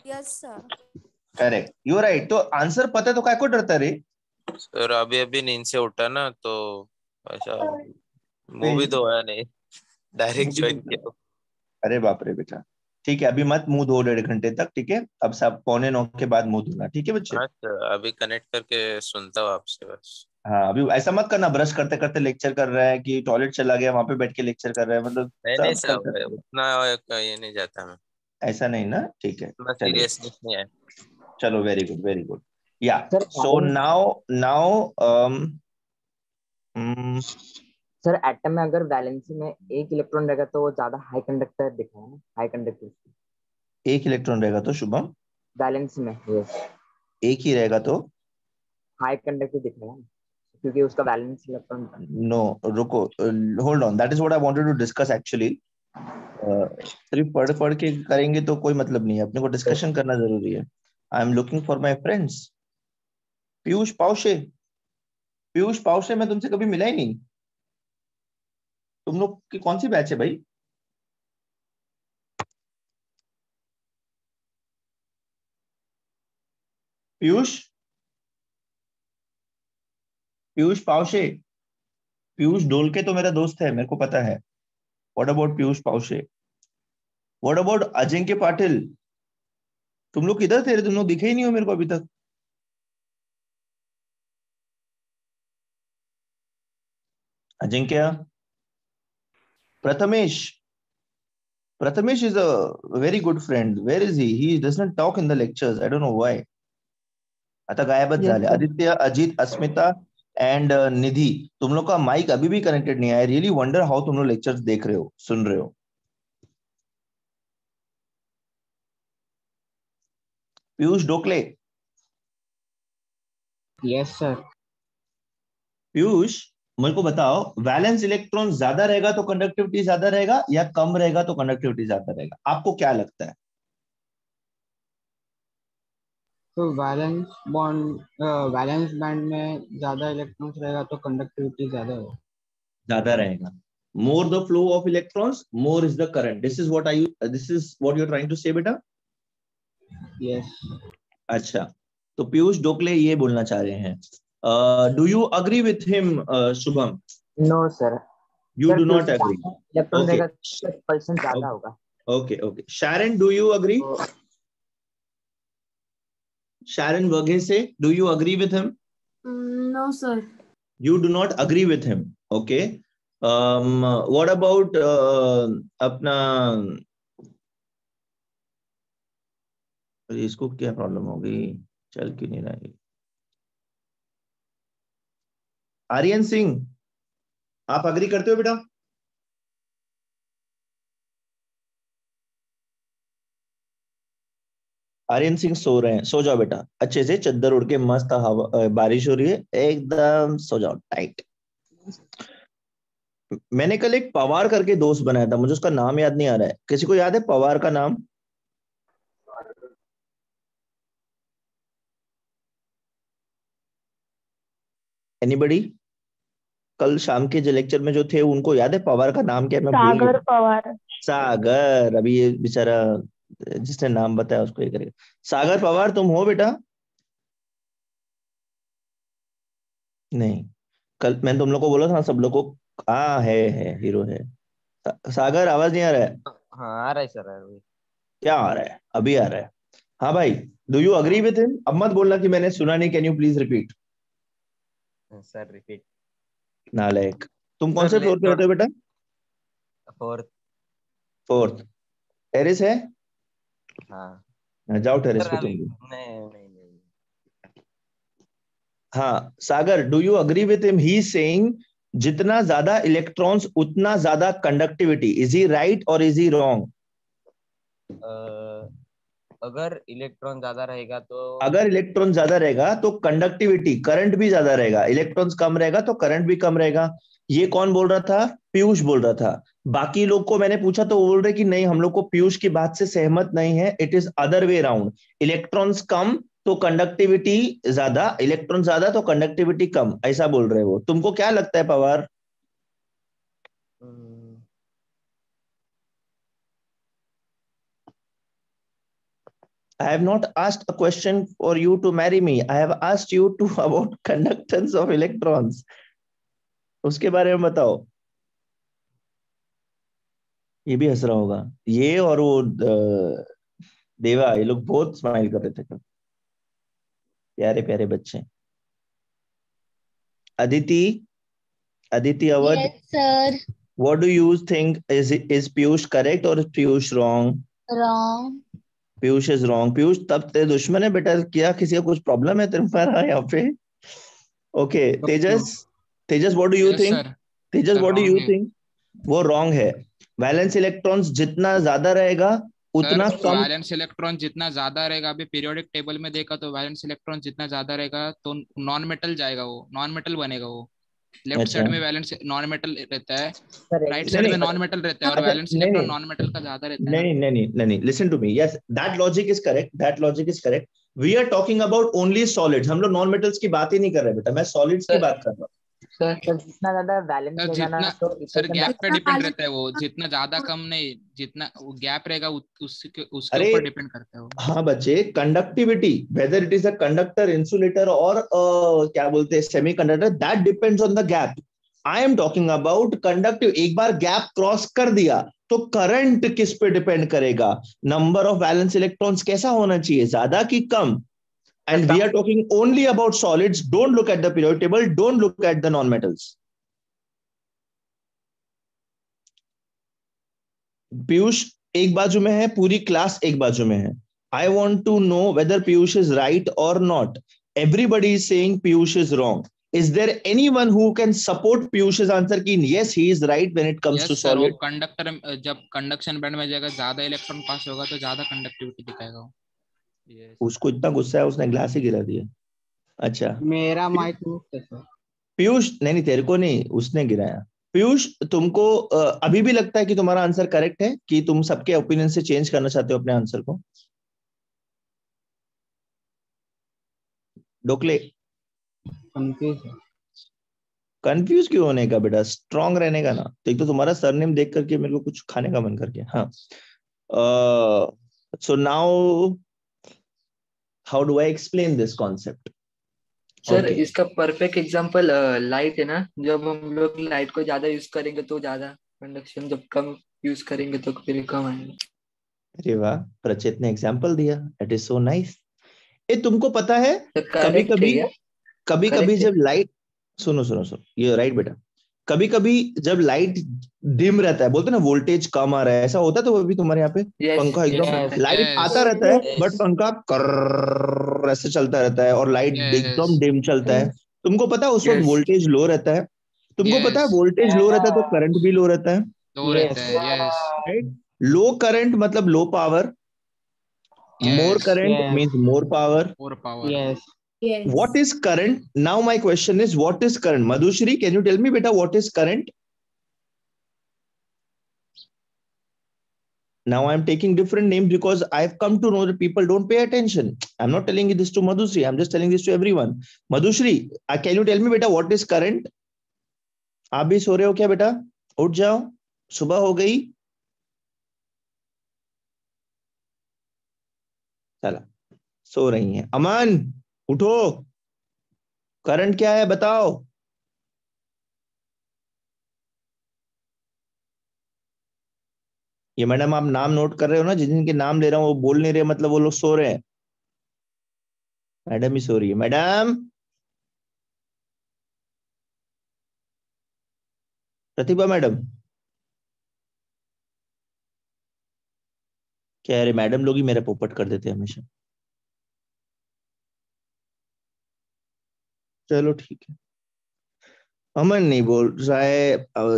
Yes, sir. Correct. You're right. तो आंसर पता है तो काय को डरता रे? सर अभी अभी नींद से उठा ना तो ऐसा मूवी तो आया नहीं, डायरेक्ट ज्वाइन किया. अरे बाप रे बेटा, ठीक है अभी मत मुंह धो 1.5 घंटे तक, ठीक है? अब सब 8:45 के बाद मुंह धोना, ठीक है बच्चे? हाँ सर, अभी कनेक्ट करके सुनता हूँ आपसे बस. हाँ अभी ऐसा मत करना ब्रश करते करते लेक्चर कर रहा है कि टॉयलेट चला गया वहां पे बैठ के लेक्चर कर रहा है, मतलब नहीं सब सर, करते उतना ये नहीं जाता मैं, ऐसा नहीं ना, ठीक है उतना चलिए सीरियसनेस नहीं है. चलो, वेरी गुड वेरी गुड. या Sir, so now sir atom में अगर वैलेंसी में एक इलेक्ट्रॉन रहेगा तो वो ज्यादा हाई कंडक्टर दिखा है ना, हाई कंडक्टिविटी. एक इलेक्ट्रॉन रहेगा तो शुभम, वैलेंस में यस एक ही रहेगा तो हाई कंडक्टिव दिख रहा है क्योंकि उसका वैलेंस इलेक्ट्रॉन. नो रुको, hold on, that is what I wanted to discuss actually. सिर्फ पढ़ पढ़ के करेंगे तो कोई मतलब नहीं है, अपने को डिस्कशन करना जरूरी है. I am looking for my friends. Piyush Pawshe, Piyush Pawshe मैं तुमसे कभी मिला ही नहीं. तुम लोग की कौन सी बैच है भाई? पीयूष, पीयूष पावशे, पीयूष ढोलके तो मेरा दोस्त है, मेरे को पता है. What about Piyush Pawshe? What about Ajinkya Patil? तुम लोग किधर थे? तुम लोग दिखे ही नहीं हो मेरे को अभी तक. Ajinkya? Prathamesh is a very good friend. Where is he? He doesn't talk in the lectures. I don't know why. आता गायबच झाले. आदित्य, अजित, अस्मिता एंड निधि, तुम लोग का माइक अभी भी कनेक्टेड नहीं है. आई रियली वंडर हाउ तुम लोग लेक्चर्स देख रहे हो, सुन रहे हो. पीयूष डोकले. Yes sir. पीयूष, मेरे को बताओ, वैलेंस इलेक्ट्रॉन ज्यादा रहेगा तो कंडक्टिविटी ज्यादा रहेगा या कम रहेगा तो कंडक्टिविटी ज्यादा रहेगा? आपको क्या लगता है? तो वैलेंस बैंड में ज्यादा इलेक्ट्रॉन्स रहेगा तो कंडक्टिविटी ज्यादा रहेगा. More the flow of electrons, more is the current. This is what you're trying to say, बेटा? यस. अच्छा, तो पीयूष डोकले ये बोलना चाह रहे हैं. Do you agree with him, Shubham? No sir. You do not agree. Electron Okay. रहेगा तो परसेंट ज्यादा होगा. Okay. Sharon, do you agree? Sharon Verghese, do you agree with him? No, sir. You do not agree with him. Okay. What about अपना, इसको क्या problem होगी, चल क्यों नहीं रहा है? आर्यन सिंह, आप अग्री करते हो बेटा? आर्यन सिंह सो रहे हैं. सो जाओ बेटा, अच्छे से चद्दर उड़ के, मस्त हवा, बारिश हो रही है, एकदम सो जाओ टाइट. मैंने कल एक पवार करके दोस्त बनाया था, मुझे उसका नाम याद नहीं आ रहा है. किसी को याद है पवार का नाम? एनीबडी? कल शाम के जो लेक्चर में जो थे उनको याद है पवार का नाम क्या? मैं भूल गया. सागर पवार. सागर. अभी ये बेचारा जिसने नाम बताया उसको ये करेगा. सागर पवार तुम हो बेटा? नहीं, कल मैंने तुम लोग को बोला था ना, सब लोग को. हाँ है हीरो है. सागर, आवाज नहीं आ रहा है? हाँ आ रहा है सर. क्या आ रहा है? अभी आ रहा है. हाँ भाई, do you agree with him? अब मत बोलना कि मैंने सुना नहीं. Can you please repeat? Sir repeat. नालायक. तुम कौन से फ्लोर पे रहते हो बेटा? फोर्थ. टेरेस है? हाँ, जाओ टेरेस पे तुम भी. नहीं. हाँ Sagar, do you agree with him? He is saying जितना ज्यादा इलेक्ट्रॉन्स उतना ज्यादा कंडक्टिविटी. इज ही राइट और इज ही रॉन्ग? अगर इलेक्ट्रॉन ज्यादा रहेगा तो कंडक्टिविटी, करंट भी ज्यादा रहेगा. इलेक्ट्रॉन्स कम रहेगा तो करंट भी कम रहेगा. ये कौन बोल रहा था? पीयूष बोल रहा था. बाकी लोग को मैंने पूछा तो वो बोल रहे कि नहीं, हम लोग को पीयूष की बात से सहमत नहीं है. It is other way around. Electrons कम तो कंडक्टिविटी ज्यादा, इलेक्ट्रॉन ज्यादा तो कंडक्टिविटी कम, ऐसा बोल रहे हो. तुमको क्या लगता है Pawar? I have not asked a question for you to marry me. I have asked you to about conductance of electrons. उसके बारे में बताओ. ये भी हंस रहा होगा. ये और वो देवा, ये लोग बहुत स्माइल कर रहे थे. प्यारे प्यारे बच्चे. Aditi Awadh. Yes, sir. What do you think? Is Piyush correct or is Piyush wrong? Wrong. Piyush is wrong. Piyush तब तेरे दुश्मन है बेटा. क्या किसी का कुछ प्रॉब्लम है तेरे पर यहाँ पे? Okay, Tejas what do you think? Tejas what do you think? वो wrong है. वैलेंस इलेक्ट्रॉन्स जितना ज्यादा रहेगा उतना कम. वैलेंस इलेक्ट्रॉन जितना ज्यादा रहेगा, अभी पीरियोडिक टेबल में देखा तो वैलेंस इलेक्ट्रॉन जितना ज्यादा रहेगा तो नॉन मेटल जाएगा, वो नॉन मेटल बनेगा. वो लेफ्ट साइड में वैलेंस नॉन मेटल रहता है, राइट साइड में नॉन मेटल रहता है, और वैलेंस इलेक्ट्रॉन नॉन मेटल का ज्यादा रहता है. नहीं, listen to me. Yes, that logic is correct. We are talking about only solids. हम लोग नॉन मेटल्स की बात ही नहीं कर रहे बेटा. मैं सॉलिड्स की बात कर रहा हूँ. सर जितना ज्यादा वैलेंस रहेगा ना तो सर गैप पे डिपेंड रहता है. वो जितना ज्यादा कम नहीं, जितना गैप रहेगा उसके ऊपर डिपेंड करता है वो. हाँ बच्चे, conductivity, weather it is a conductor, insulator और क्या बोलते हैं semiconductor, that depends on the gap. I am talking about conductive. एक बार गैप क्रॉस कर दिया तो करंट किस पे डिपेंड करेगा? नंबर ऑफ वैलेंस इलेक्ट्रॉन्स कैसा होना चाहिए, ज्यादा कि कम? And we are talking only about solids. Don't look at the periodic table. Don't look at the non-metals. Piyush एक बाजू में है, पूरी क्लास एक बाजू में है. I want to know whether Piyush is right or not. Everybody is saying Piyush is wrong. Is there anyone who can support Piyush's answer कि yes he is right when it comes to yes sir, वो solid? Conductor जब conduction band में जाएगा ज्यादा electron पास होगा तो ज्यादा conductivity दिखाएगा वो. उसको इतना गुस्सा है उसने ग्लास ही गिरा दिया. अच्छा मेरा माइक म्यूट है सर. पीयूष, नहीं तेरे को नहीं, उसने गिराया. पीयूष तुमको अभी भी लगता है कि तुम्हारा आंसर करेक्ट है कि तुम सबके ओपिनियन से चेंज करना चाहते हो अपने आंसर को? डोकले कंफ्यूज है. कंफ्यूज क्यों होने का बेटा, स्ट्रांग रहने का ना. तो एक तो तुम्हारा सरनेम देख करके मेरे को कुछ खाने का मन कर गया. हाँ, so now how do I explain this concept? Sir इसका परफेक्ट एग्जांपल लाइट है ना. जब हम लोग लाइट को ज्यादा यूज करेंगे तो ज्यादा कंडक्शन, जब कम यूज करेंगे तो फिर कम आएगा. अरे वाह, प्रचित ने एग्जांपल दिया. It is so nice. ए तुमको पता है कभी कभी जब लाइट, सुनो सुनो सुनो, ये राइट बेटा, कभी कभी जब लाइट डिम रहता है, बोलते ना वोल्टेज कम आ रहा है, ऐसा होता है. तो अभी तुम्हारे यहाँ पे पंखा एकदम लाइट आता रहता है बट पंखा कर ऐसे चलता रहता है और लाइट एकदम डिम चलता है. तुमको पता है उस वक्त वोल्टेज लो रहता है. तुमको पता है वोल्टेज लो रहता है तो करंट भी लो रहता है. राइट, लो करंट मतलब low power, more current means more power. Yes. What is current? Now my question is, what is current? Madhushri, can you tell me beta what is current? Now I'm taking different names because I've come to know that people don't pay attention. I'm not telling this to Madhushri, I'm just telling this to everyone. Madhushri, can you tell me beta what is current? आप भी सो रहे हो क्या बेटा? उठ जाओ, सुबह हो गई. चला, सो रही हैं. अमन उठो, करंट क्या है बताओ. ये मैडम आप नाम नोट कर रहे हो ना, जिनके नाम ले रहा हूं वो बोल नहीं रहे, मतलब वो लोग सो रहे हैं. मैडम ही सो रही है. मैडम प्रतिभा मैडम, क्या अरे मैडम लोग ही मेरा पोपट कर देते हैं हमेशा. चलो ठीक है. अमन नहीं बोल रहा है,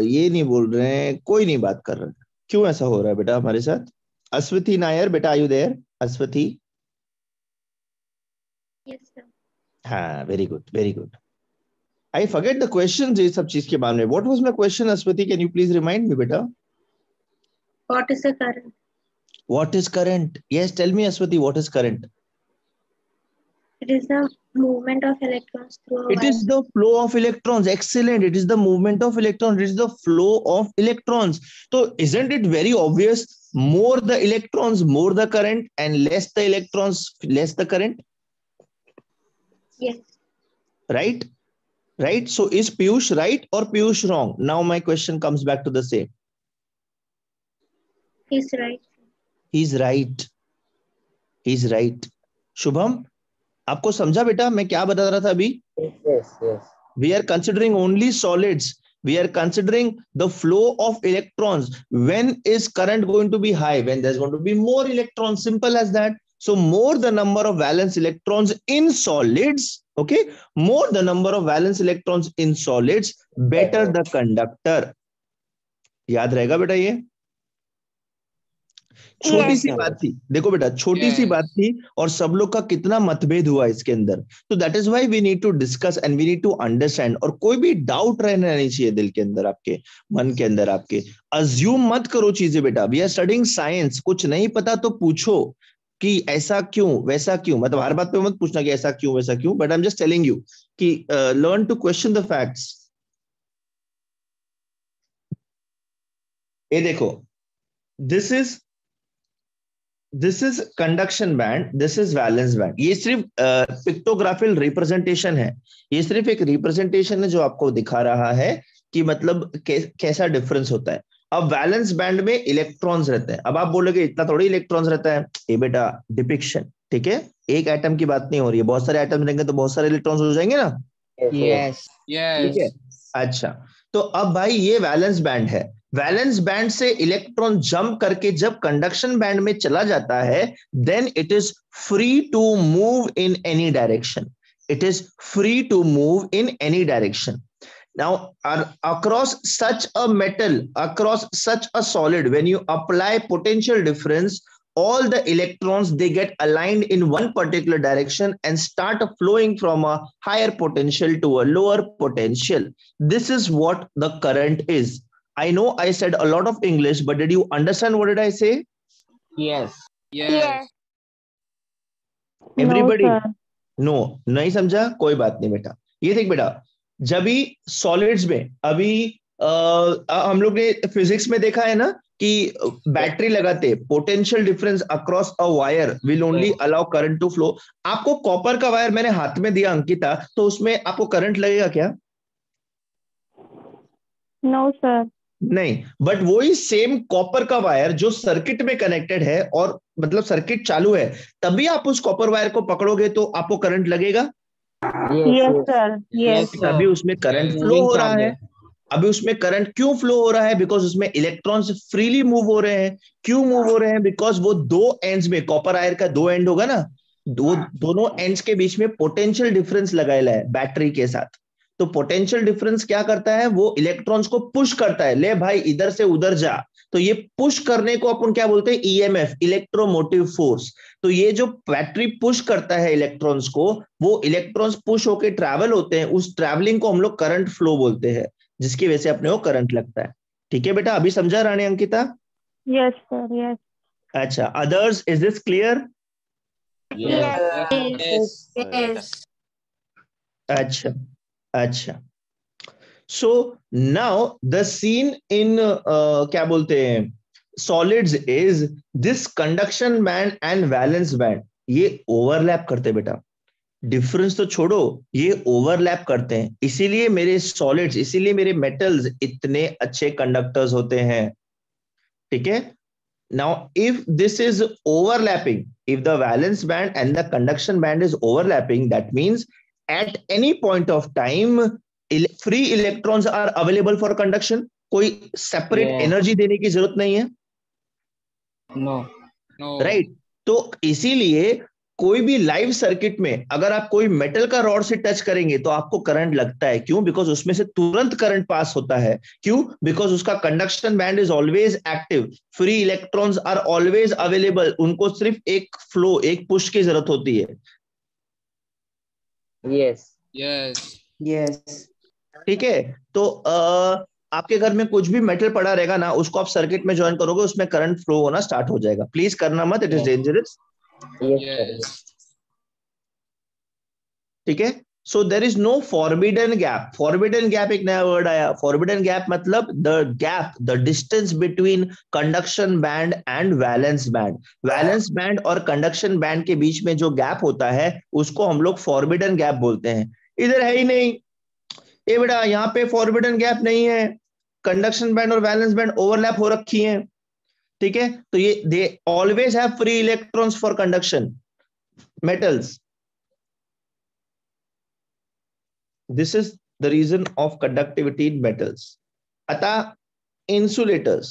ये नहीं बोल रहे हैं, कोई नहीं बात कर रहा है. क्यों ऐसा हो रहा है बेटा हमारे साथ? अश्वथी नायर बेटा, are you there? Ashwathi? Yes, sir. हाँ, very good very good. I forget the questions ये सब चीज के बारे में. What was my question Ashwathi? Can you please remind me बेटा? What is the current? What is current? Yes, tell me Aswati, what is current? It is the movement of electrons through a It wire. is the flow of electrons. Excellent. It is the movement of electrons. It is the flow of electrons. So isn't it very obvious? More the electrons, more the current, and less the electrons, less the current. Yes. Right? Right? So is Piyush right or Piyush wrong? Now my question comes back to the same. He's right. He's right. He's right. Shubham, आपको समझा बेटा मैं क्या बता रहा था अभी? Yes, yes. We are considering only solids. We are considering the flow of electrons. When is current going to be high? When there's going to be more electrons. Simple as that. So more the number of valence electrons in solids, okay? More the number of valence electrons in solids, better the conductor. याद रहेगा बेटा ये? छोटी सी बात थी, देखो बेटा छोटी सी बात थी और सब लोग का कितना मतभेद हुआ इसके अंदर. तो that is why we need to discuss and we need to understand. और कोई भी डाउट रहना नहीं चाहिए दिल के अंदर, आपके मन के अंदर. आपके अज्यूम मत करो चीजें बेटा. We are studying science. कुछ नहीं पता तो पूछो कि ऐसा क्यों वैसा क्यों. मतलब हर बात पे मत पूछना कि ऐसा क्यों वैसा क्यों, but I am just telling you कि learn to question the facts. ये देखो, this is conduction band, this is valence band. ये सिर्फ पिक्टोग्राफिकल रिप्रेजेंटेशन है. ये सिर्फ एक रिप्रेजेंटेशन है जो आपको दिखा रहा है कि मतलब कैसा डिफरेंस होता है. अब वैलेंस बैंड में इलेक्ट्रॉन्स रहते हैं. अब आप बोलोगे इतना थोड़ी इलेक्ट्रॉन्स रहता है. ये बेटा डिपिक्शन, ठीक है, एक एटम की बात नहीं हो रही है. बहुत सारे एटम रहेंगे तो बहुत सारे इलेक्ट्रॉन्स हो जाएंगे ना. Yes. ठीक है. अच्छा, तो अब भाई ये वैलेंस बैंड है. वैलेंस बैंड से इलेक्ट्रॉन जंप करके जब कंडक्शन बैंड में चला जाता है, then it is free to move in any direction. It is free to move in any direction. Now, across such a metal, across such a solid, when you apply potential difference, all the electrons, they get aligned in one particular direction and start flowing from a higher potential to a lower potential. This is what the current is. I know I said a lot of English, but did you understand what did I say? Yes. Yes. Everybody? No, sir. No नहीं समझा, कोई बात नहीं बेटा. ये देख बेटा, जब भी सॉलिड्स में अभी हम लोग ने फिजिक्स में देखा है ना कि बैटरी लगाते potential difference across a wire will only allow current to flow. आपको कॉपर का वायर मैंने हाथ में दिया अंकिता, तो उसमें आपको करंट लगेगा क्या? No, sir. नहीं, बट वही सेम कॉपर का वायर जो सर्किट में कनेक्टेड है और मतलब सर्किट चालू है, तभी आप उस कॉपर वायर को पकड़ोगे तो आपको करंट लगेगा. Yes, sir. Yes. अभी उसमें करंट फ्लो हो रहा है. अभी उसमें करंट क्यों फ्लो हो रहा है? बिकॉज उसमें इलेक्ट्रॉन्स फ्रीली मूव हो रहे हैं. क्यों मूव हो रहे हैं? बिकॉज वो दो एंड्स में, कॉपर वायर का दो एंड होगा ना, दोनों एंड्स के बीच में पोटेंशियल डिफरेंस लगाया है बैटरी के साथ. तो पोटेंशियल डिफरेंस क्या करता है? वो इलेक्ट्रॉन्स को पुश करता है, ले भाई इधर से उधर जा. तो ये पुश करने को अपन क्या बोलते हैं? EMF, electromotive force. तो ये जो बैटरी पुश करता है इलेक्ट्रॉन्स को, वो इलेक्ट्रॉन्स पुश होके ट्रैवल होते हैं, उस ट्रैवलिंग को हम लोग करंट फ्लो बोलते हैं, जिसकी वजह से अपने को करंट लगता है. ठीक है बेटा, अभी समझा रानी अंकिता? Yes, sir. Yes. अच्छा, others, is this clear? Yes. अच्छा अच्छा. सो नाउ द सीन इन क्या बोलते हैं solids is this conduction band and valence band, ये ओवरलैप करते बेटा. डिफरेंस तो छोड़ो, ये ओवरलैप करते हैं. इसीलिए मेरे सॉलिड्स, इसीलिए मेरे मेटल्स इतने अच्छे कंडक्टर्स होते हैं. ठीक है. Now, if this is overlapping, if the valence band and the conduction band is overlapping, that means at any point of time, free electrons are available for conduction. कोई separate energy देने की जरूरत नहीं है. No. Right? तो इसीलिए कोई भी लाइव सर्किट में अगर आप कोई मेटल का रॉड से टच करेंगे तो आपको करंट लगता है. क्यों? बिकॉज उसमें से तुरंत करंट पास होता है. क्यों? बिकॉज उसका conduction band is always active, free electrons are always available. उनको सिर्फ एक फ्लो, एक पुश की जरूरत होती है. यस. ठीक है. तो आपके घर में कुछ भी मेटल पड़ा रहेगा ना, उसको आप सर्किट में ज्वाइन करोगे, उसमें करंट फ्लो होना स्टार्ट हो जाएगा. प्लीज करना मत, इट इज डेंजरस. ठीक है. So there is no forbidden gap. Forbidden gap एक नया वर्ड आया. फॉरबिडन गैप मतलब the gap, the distance between conduction band and valence band. Valence band और कंडक्शन बैंड के बीच में जो गैप होता है उसको हम लोग फॉरबिडन गैप बोलते हैं. इधर है ही नहीं. ये बेटा यहाँ पे फॉरबिडन गैप नहीं है, कंडक्शन बैंड और वैलेंस बैंड ओवरलैप हो रखी हैं. ठीक है. तो ये they always have free electrons for conduction. Metals, this is the reason of conductivity in metals. Atha, insulators,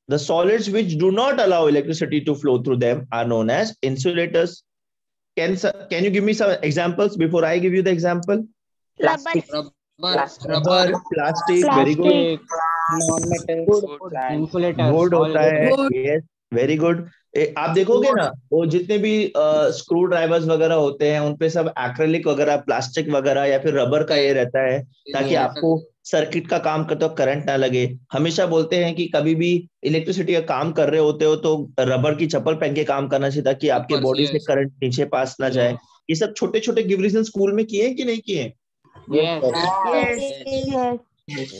the solids which do not allow electricity to flow through them are known as insulators. Can you give me some examples before I give you the example? Plastic. Rubber, plastic, very good. Non-metal, insulators. Wood होता है. Yes, very good. आप देखोगे ना, वो जितने भी screw drivers वगैरह होते हैं, उनपे सब एक्रेलिक वगैरह, प्लास्टिक वगैरह या फिर रबर का ये रहता है, ताकि आपको सर्किट का काम करते हो करंट ना लगे. हमेशा बोलते हैं कि कभी भी इलेक्ट्रिसिटी का काम कर रहे होते हो तो रबर की चप्पल पहन के काम करना चाहिए, ताकि आपके बॉडी से करंट नीचे पास ना जाए. ये सब छोटे छोटे गिव रीजन स्कूल में किए कि नहीं किए?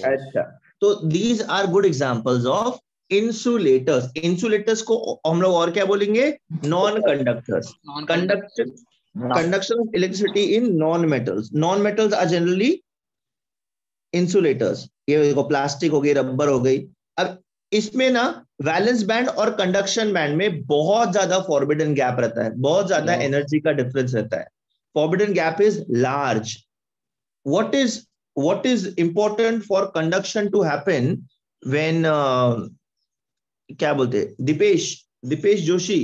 अच्छा. तो these are good examples of insulators. Insulators को हम लोग और क्या बोलेंगे? Non conductors. Conduction of electricity in non metals. Non metals are generally insulators. ये देखो, प्लास्टिक हो गई, रबर हो गई. अब इसमें ना वैलेंस बैंड और कंडक्शन बैंड में बहुत ज्यादा फॉरबिडन गैप रहता है, बहुत ज्यादा एनर्जी का डिफरेंस रहता है. Forbidden gap is large. what is important for conduction to happen? When क्या बोलते, दीपेश जोशी,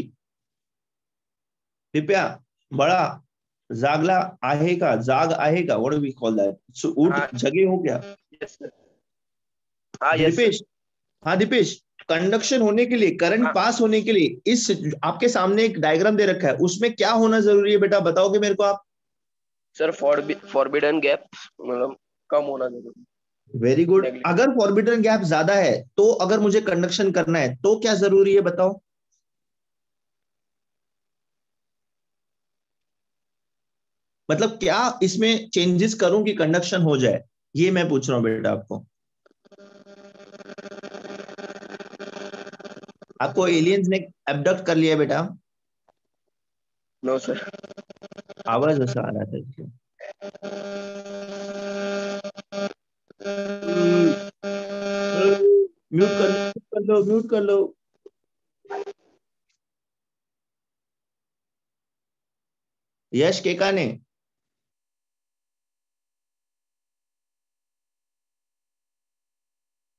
दिप्या, बड़ा, जागला आहे का, जाग आहे का, what do we call that, उठ जगे हो क्या? Yes sir. हाँ यस दीपेश, हाँ दीपेश, कंडक्शन होने के लिए, करंट पास होने के लिए, इस आपके सामने एक डायग्राम दे रखा है, उसमें क्या होना जरूरी है बेटा, बताओगे मेरे को आप? सर फॉरबिडन गैप मतलब कम होना जरूरी। Very good. अगर फॉरबिडन गैप ज्यादा है तो अगर मुझे कंडक्शन करना है तो क्या जरूरी है बताओ? मतलब क्या इसमें चेंजेस करूं कि कंडक्शन हो जाए, ये मैं पूछ रहा हूं बेटा आपको। आपको एलियंस ने एब्डक्ट कर लिया बेटा? No sir. आवाज ऐसा आ रहा था इसलिए। म्यूट कर लो। यश केकाने,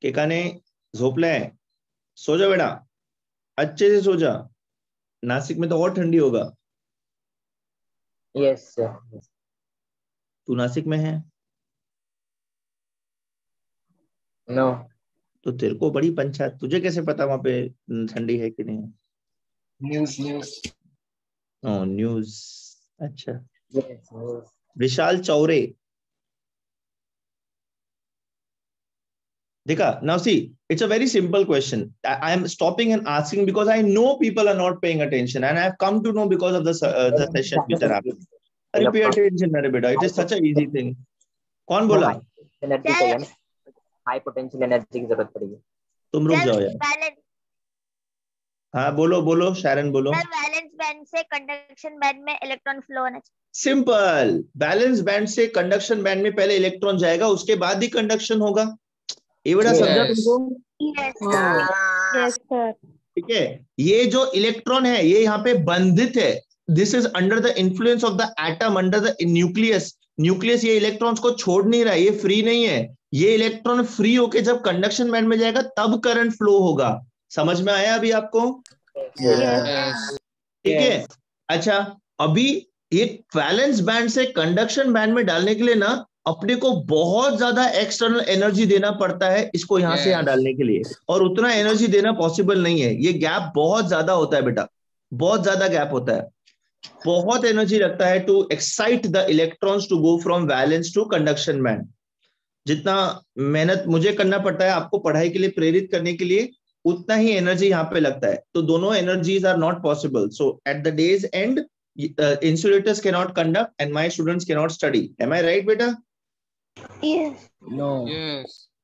केकाने झोपलाय, सो जा बेटा, अच्छे से सो जा, नासिक में तो और ठंडी होगा। Yes sir. तू नासिक में है? नो। तो तेरे को बड़ी पंचायत, तुझे कैसे पता वहां पे ठंडी है कि नहीं? न्यूज। न्यूज, अच्छा। यस। विशाल चौरे, देखा, now see, it's a very simple question. I am stopping and asking because I know people are not paying attention and I have come to know because of the session which are happening. अरे pay attention मेरे बेटा, it is such a easy thing. कौन बोला? Energy चाहिए ना, high potential energy की जरूरत पड़ेगी। तुम रुक जाओ यार। हाँ बोलो शैरन बोलो। वैलेंस बैंड से कंडक्शन बैंड में इलेक्ट्रॉन फ्लो होना चाहिए। सिंपल, बैलेंस बैंड से कंडक्शन बैंड में पहले इलेक्ट्रॉन जाएगा, उसके बाद ही कंडक्शन होगा। ये बड़ा समझा तुमको? Yes sir. ठीक है, ये जो इलेक्ट्रॉन है ये यहाँ पे बंधित है, this is under the influence of the atom, under the nucleus ये इलेक्ट्रॉन्स को छोड़ नहीं रहा है, ये फ्री नहीं है। ये इलेक्ट्रॉन फ्री होके जब कंडक्शन बैंड में जाएगा तब करंट फ्लो होगा। समझ में आया अभी आपको? ठीक है। अच्छा, अभी ये वैलेंस बैंड से कंडक्शन बैंड में डालने के लिए ना अपने को बहुत ज्यादा एक्सटर्नल एनर्जी देना पड़ता है इसको यहाँ से यहाँ डालने के लिए, और उतना एनर्जी देना पॉसिबल नहीं है। ये गैप बहुत ज्यादा होता है बेटा, बहुत ज्यादा गैप होता है, बहुत एनर्जी लगता है to excite the electrons to go from valence to conduction band. जितना मेहनत मुझे करना पड़ता है आपको पढ़ाई के लिए प्रेरित करने के लिए, उतना ही एनर्जी यहाँ पे लगता है, तो दोनों energies are not possible. So at the days end insulators cannot conduct and my students cannot study. Am I right beta? Yes. No.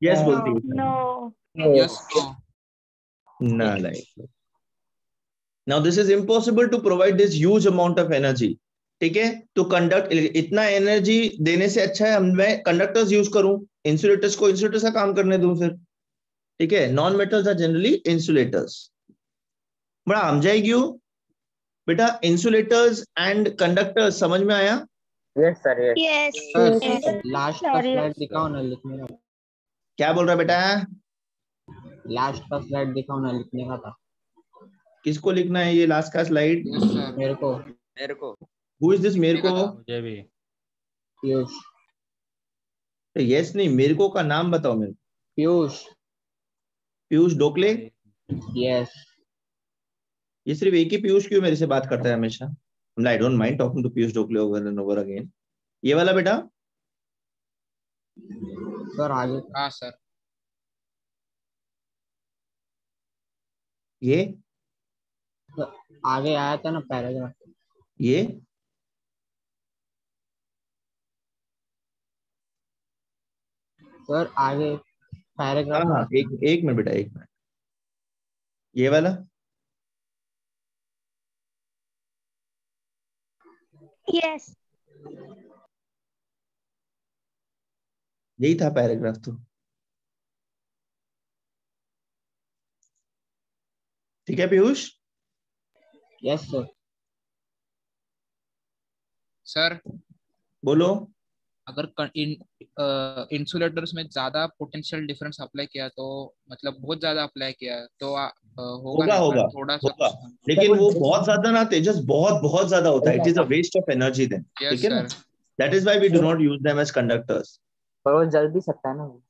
Yes बोलती है। No. Yes. No, like now this is impossible to provide this huge amount of energy. ठीक है, तो conduct इतना energy देने से अच्छा है मैं कंडक्टर्स यूज करूं, इंसुलेटर्स को इंसुलेटर्स का काम करने दूं फिर। ठीक है, non metals are generally insulators. बड़ा हम जाएगी बेटा, इंसुलेटर्स एंड कंडक्टर्स समझ में आया? Yes sir. Yes. Sir last का स्लाइड दिखाओ ना लिखने का। क्या बोल रहा बेटा? लास्ट का स्लाइड दिखाओ ना लिखने का था। किसको लिखना है ये लास्ट का स्लाइड? मेरे को। हु इज दिस मेरे को? मुझे भी। पीयूष। यस नहीं, मेरे को का नाम बताओ मेरे को। पीयूष डोकले? यस। ये सिर्फ एक ही पीयूष क्यों मेरे से बात करता है हमेशा? I don't mind talking to Piyush Dokle over and over again. ये वाला बेटा? सर आगे। हाँ सर। ये आगे आया था ना पैराग्राफ। ये सर आगे पैराग्राफ। हाँ एक मिनट बेटा, एक मिनट। ये वाला? Yes. यही था पैराग्राफ तो। ठीक है पीयूष? Yes sir. सर बोलो। अगर इंसुलेटर्स में ज्यादा पोटेंशियल डिफरेंस अप्लाई किया तो मतलब बहुत ज्यादा अप्लाई किया तो होगा होगा नहीं होगा पर थोड़ा सा होगा, कुछ। लेकिन वो बहुत ज्यादा ना तेजस, बहुत बहुत ज्यादा होता है, it is a waste of energy then. Yes ठीक है ना, sir. That is why we do not use them as conductors. पर वो जल भी सकता है ना वो।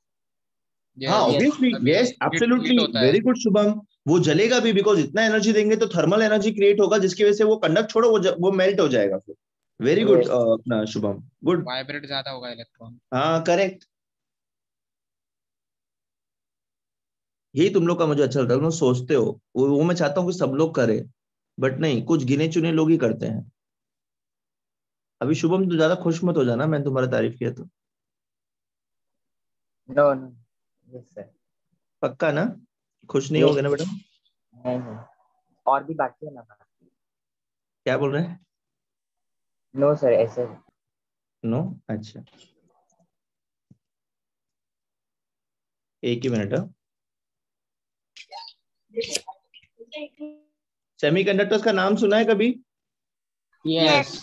हाँ यस ऑब्वियसली, अभी यस हीट एब्सोल्युटली, होता है। Very good Shubham. वो जलेगा भी, बिकॉज इतना एनर्जी देंगे तो थर्मल एनर्जी क्रिएट होगा, जिसकी वजह से वो कंडक्ट छोड़ो, वो मेल्ट हो जाएगा फिर। वेरी गुड अपना शुभम, गुड। वाइब्रेट ज्यादा होगा इलेक्ट्रॉन। हाँ करेक्ट, यही तुम लोग का मुझे अच्छा लगता है, तुम लोग सोचते हो, वो मैं चाहता हूँ कि सब लोग करें, बट नहीं, कुछ गिने चुने लोग ही करते हैं। अभी शुभम तो ज्यादा खुश मत हो जाना, मैंने तुम्हारा तारीफ किया तो। No no, yes sir. पक्का ना, खुश नहीं होगे ना बेटा? नहीं, और भी बाकी है ना। क्या बोल रहे हैं? नो सर, ऐसे। नो, अच्छा, एक ही मिनट। सेमीकंडक्टर्स का नाम सुना है कभी? Yes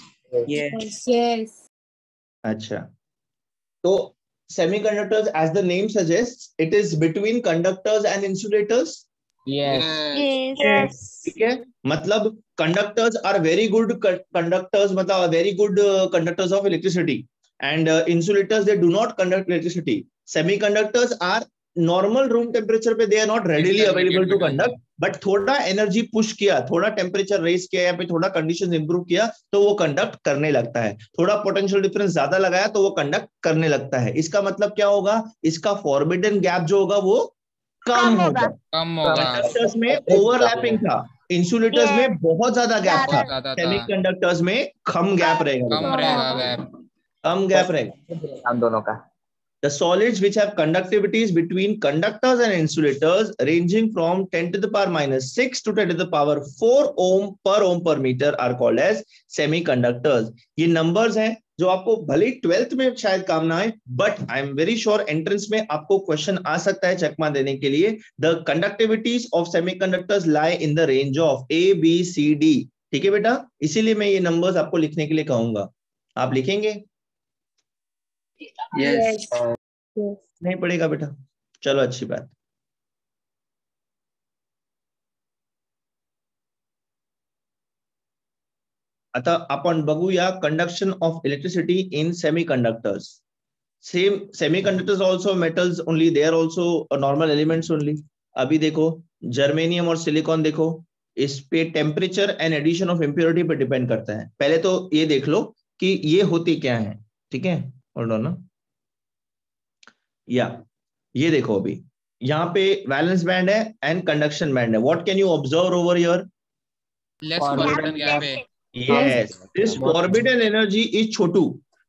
Yes. अच्छा, तो semiconductors as the name suggest, it is between conductors and insulators. Yes Yes. ठीक है, मतलब conductors are very good conductors, मतलब very good conductors of electricity, and insulators they do not conduct electricity. Semiconductors are normal room temperature पे, they are not readily available to conduct, but थोड़ा energy push किया, थोड़ा temperature race किया या फिर थोड़ा conditions improve किया तो वो कंडक्ट करने लगता है। थोड़ा पोटेंशियल डिफरेंस ज्यादा लगाया तो वो कंडक्ट करने लगता है। इसका मतलब क्या होगा? इसका फॉरबिडन गैप जो होगा वो कम होगा। कम होगा। कंडक्टर्स में ओवरलैपिंग था, इंसुलेटर्स में बहुत ज्यादा गैप था, बहुत ज्यादा था। सेमीकंडक्टर्स में कम गैप रहेगा, कम रहेगा गैप। कम गैप रहेगा। हम दोनों का। The solids which have conductivities between conductors and insulators ranging from 10 to the power minus 6 to 10 to the power 4 ohm per meter are called as semiconductors. ये numbers हैं जो आपको भले ही 12th में शायद काम ना आए, but I am very sure entrance में आपको क्वेश्चन आ सकता है चकमा देने के लिए। The conductivities of semiconductors lie in the range of ABCD। ठीक है बेटा, इसीलिए मैं ये नंबर्स आपको लिखने के लिए कहूंगा। आप लिखेंगे? यस नहीं पड़ेगा बेटा, चलो अच्छी बात। आता आपण बघूया conduction of electricity in semiconductors. Same semiconductors also metals only, they are also normal elements only. अभी देखो जर्मेनियम और सिलिकॉन, देखो इस पे temperature and addition of impurity पे डिपेंड करता है। पहले तो ये देख लो कि ये होती क्या है। ठीक है, होल्ड ऑन ना, या ये देखो अभी यहाँ पे वैलेंस बैंड है एंड कंडक्शन बैंड है। What can you observe over here? Less forbidden gap है। Yes, this forbidden energy is छोटू।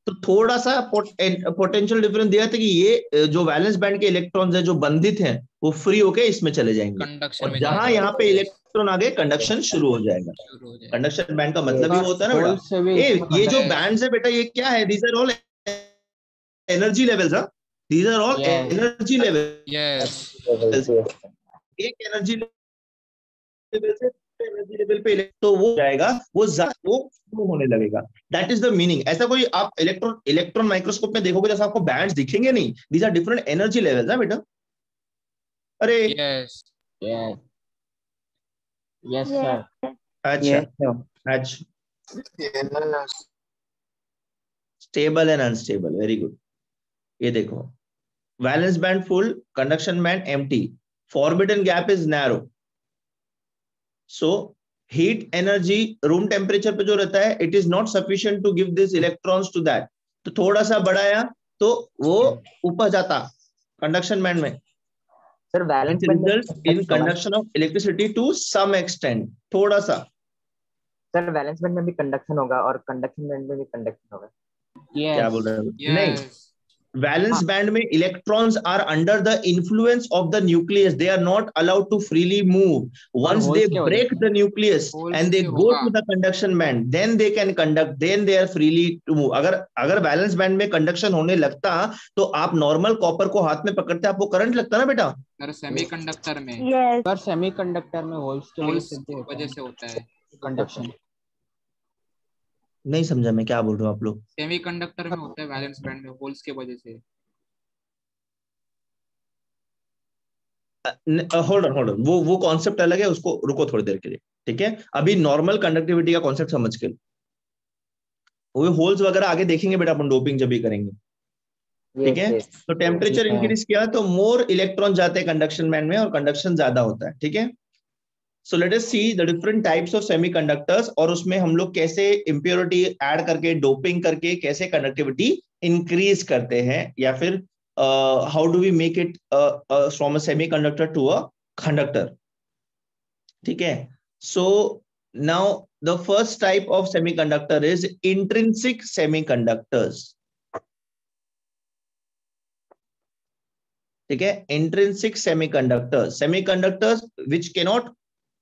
तो थोड़ा सा पोटेंशियल डिफरेंस दिया था कि ये जो वैलेंस बैंड के इलेक्ट्रॉन्स है जो बंधित हैं वो फ्री होके इसमें चले जाएंगे, कंडक्शन और में जहां जाएगा। यहाँ पे इलेक्ट्रॉन आ गए कंडक्शन शुरू हो जाएगा। शुरू हो जाएगा। कंडक्शन बैंड का मतलब ही वो होता है ना होल बेटा। से भी ये जो बैंड्स है बेटा, ये क्या है? These are all energy levels. These are all Yes. Energy level. Yes एक एनर्जी लेवल से एनर्जी लेवल पे तो वो जाएगा, वो शुरू होने लगेगा। That is the meaning. ऐसा कोई आप इलेक्ट्रॉन माइक्रोस्कोप में देखोगे जैसा आपको बैंड्स दिखेंगे नहीं, these are different energy levels है बेटा। अरे यस यस यस सर। अच्छा अच्छा, stable and unstable, very good. ये देखो valence band full, conduction band empty, forbidden gap is narrow. So heat energy room temperature पे जो रहता है, it is not sufficient to give this electrons to that. तो थोड़ा सा बढ़ाया तो वो ऊपर जाता कंडक्शन बैंड में। सर वैलेंस It बैंड में results in conduction of electricity to some extent, थोड़ा सा। सर वैलेंस बैंड में भी कंडक्शन होगा और कंडक्शन बैंड में भी कंडक्शन होगा। क्या बोल रहे हो? नहीं, यस वैलेंस बैंड में electrons are under the influence of the nucleus, they are not allowed to freely move. Once they break the nucleus and they go to the conduction band, then they can conduct, then they are freely to move. अगर valence band में conduction होने लगता तो आप normal copper को हाथ में पकड़ते आपको करंट लगता ना बेटा। सर सेमीकंडक्टर में Yes. सर सेमीकंडक्टर में होल्स की होल्स वजह वजह से होता है कंडक्शन। नहीं समझा मैं क्या बोल रहा हूँ आप लोग। सेमीकंडक्टर में होता है वैलेंस बैंड में होल्स के वजह से। होल्ड ऑन, वो कॉन्सेप्ट अलग है, उसको रुको थोड़ी देर के लिए, ठीक है। अभी नॉर्मल कंडक्टिविटी का कॉन्सेप्ट समझ के, वो होल्स वगैरह आगे देखेंगे बेटा अपन डोपिंग जब भी करेंगे, ठीक है। तो टेम्परेचर इंक्रीज किया तो मोर इलेक्ट्रॉन जाते हैं कंडक्शन बैंड में और कंडक्शन ज्यादा होता है, ठीक है। So let us see the different types of semiconductors, और उसमें हम लोग कैसे इम्प्योरिटी ऐड करके डोपिंग करके कैसे कंडक्टिविटी इंक्रीज करते हैं, या फिर how do we make it from a semiconductor to a conductor, ठीक है। So now the first type of semiconductor is intrinsic semiconductors, ठीक है। Intrinsic semiconductors which cannot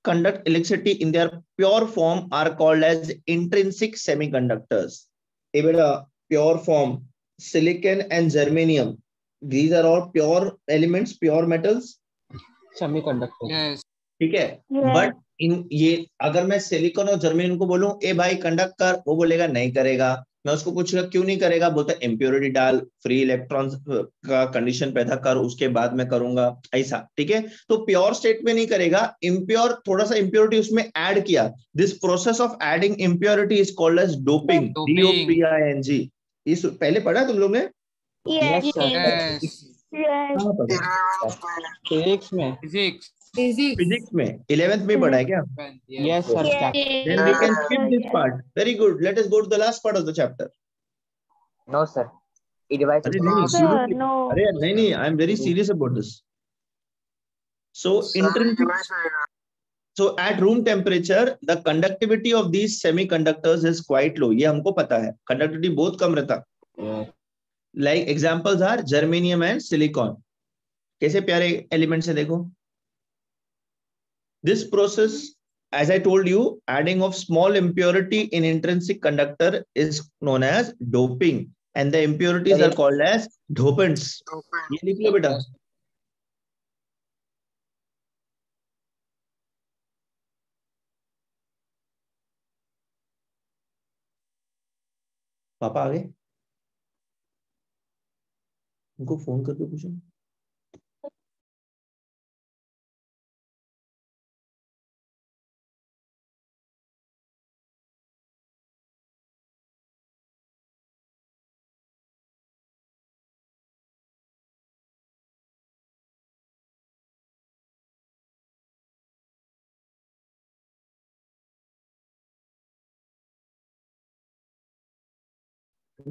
conduct electricity in their pure form are called as intrinsic semiconductors. A beta pure form, silicon and germanium, these are all pure elements, pure metals, semiconductor. Yes ठीक है। But in ये अगर मैं silicon और germanium को बोलूं ए भाई conduct कर, वो बोलेगा नहीं करेगा। मैं उसको पूछूंगा क्यों नहीं करेगा, बोलता है इम्प्योरिटी डाल, फ्री इलेक्ट्रॉन्स का कंडीशन पैदा कर, उसके बाद मैं करूंगा, ऐसा, ठीक है। तो प्योर स्टेट में नहीं करेगा, इम्प्योर थोड़ा सा इम्प्योरिटी उसमें ऐड किया, this process of adding impurity is called as doping, DOPING। इस पहले पढ़ा तुम लोग ने? Yes. Yes Yes. कहाँ पढ़ा? फिजिक्स में। फिजिक्स फिजिक्स में 11th में पढ़ा है क्या? Yes sir. Then we can skip this part. Very good. Let us go to the last part of the chapter. No sir. It device अरे is नहीं, not. you Sir, look- no. अरे नहीं, I am very serious about this. So intrinsic. So at room temperature, the conductivity of these semiconductors is quite low. ये हमको पता है, conductivity बहुत कम रहता. Like examples are germanium and silicon. कैसे प्यारे elements है देखो. This process, as I told you, adding of small impurity in intrinsic conductor is known as doping, and the impurities are called as dopants. ये लिख लो बेटा. पापा आ गए? उनको फोन करके पूछो.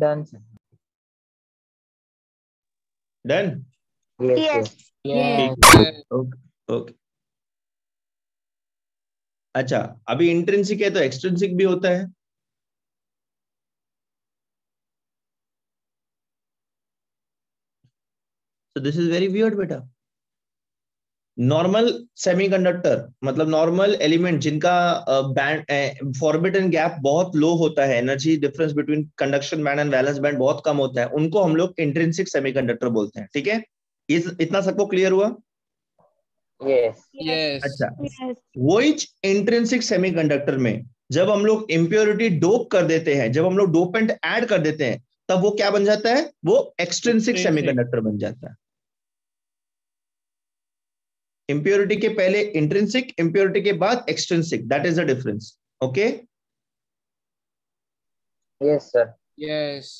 Done sir. Done? Yes. Yes. Okay. अच्छा, अभी इंट्रिंसिक है तो एक्सट्रिंसिक भी होता है. So this is very weird बेटा. नॉर्मल सेमीकंडक्टर मतलब नॉर्मल एलिमेंट जिनका बैंड फॉरबिडन गैप बहुत लो होता है, energy difference between conduction band and valence band बहुत कम होता है, उनको हम लोग इंट्रिंसिक सेमीकंडक्टर बोलते हैं, ठीक है। इतना सबको क्लियर हुआ? Yes. यस अच्छा, Yes. वही इंट्रिंसिक सेमीकंडक्टर में जब हम लोग इम्प्योरिटी डोप कर देते हैं, जब हम लोग डोपेंट ऐड कर देते हैं, तब वो क्या बन जाता है? वो एक्सट्रिंसिक सेमीकंडक्टर बन जाता है। इम्प्योरिटी के पहले इंट्रिंसिक, इम्प्योरिटी के बाद extrinsic, that is the difference, okay. Yes sir. Yes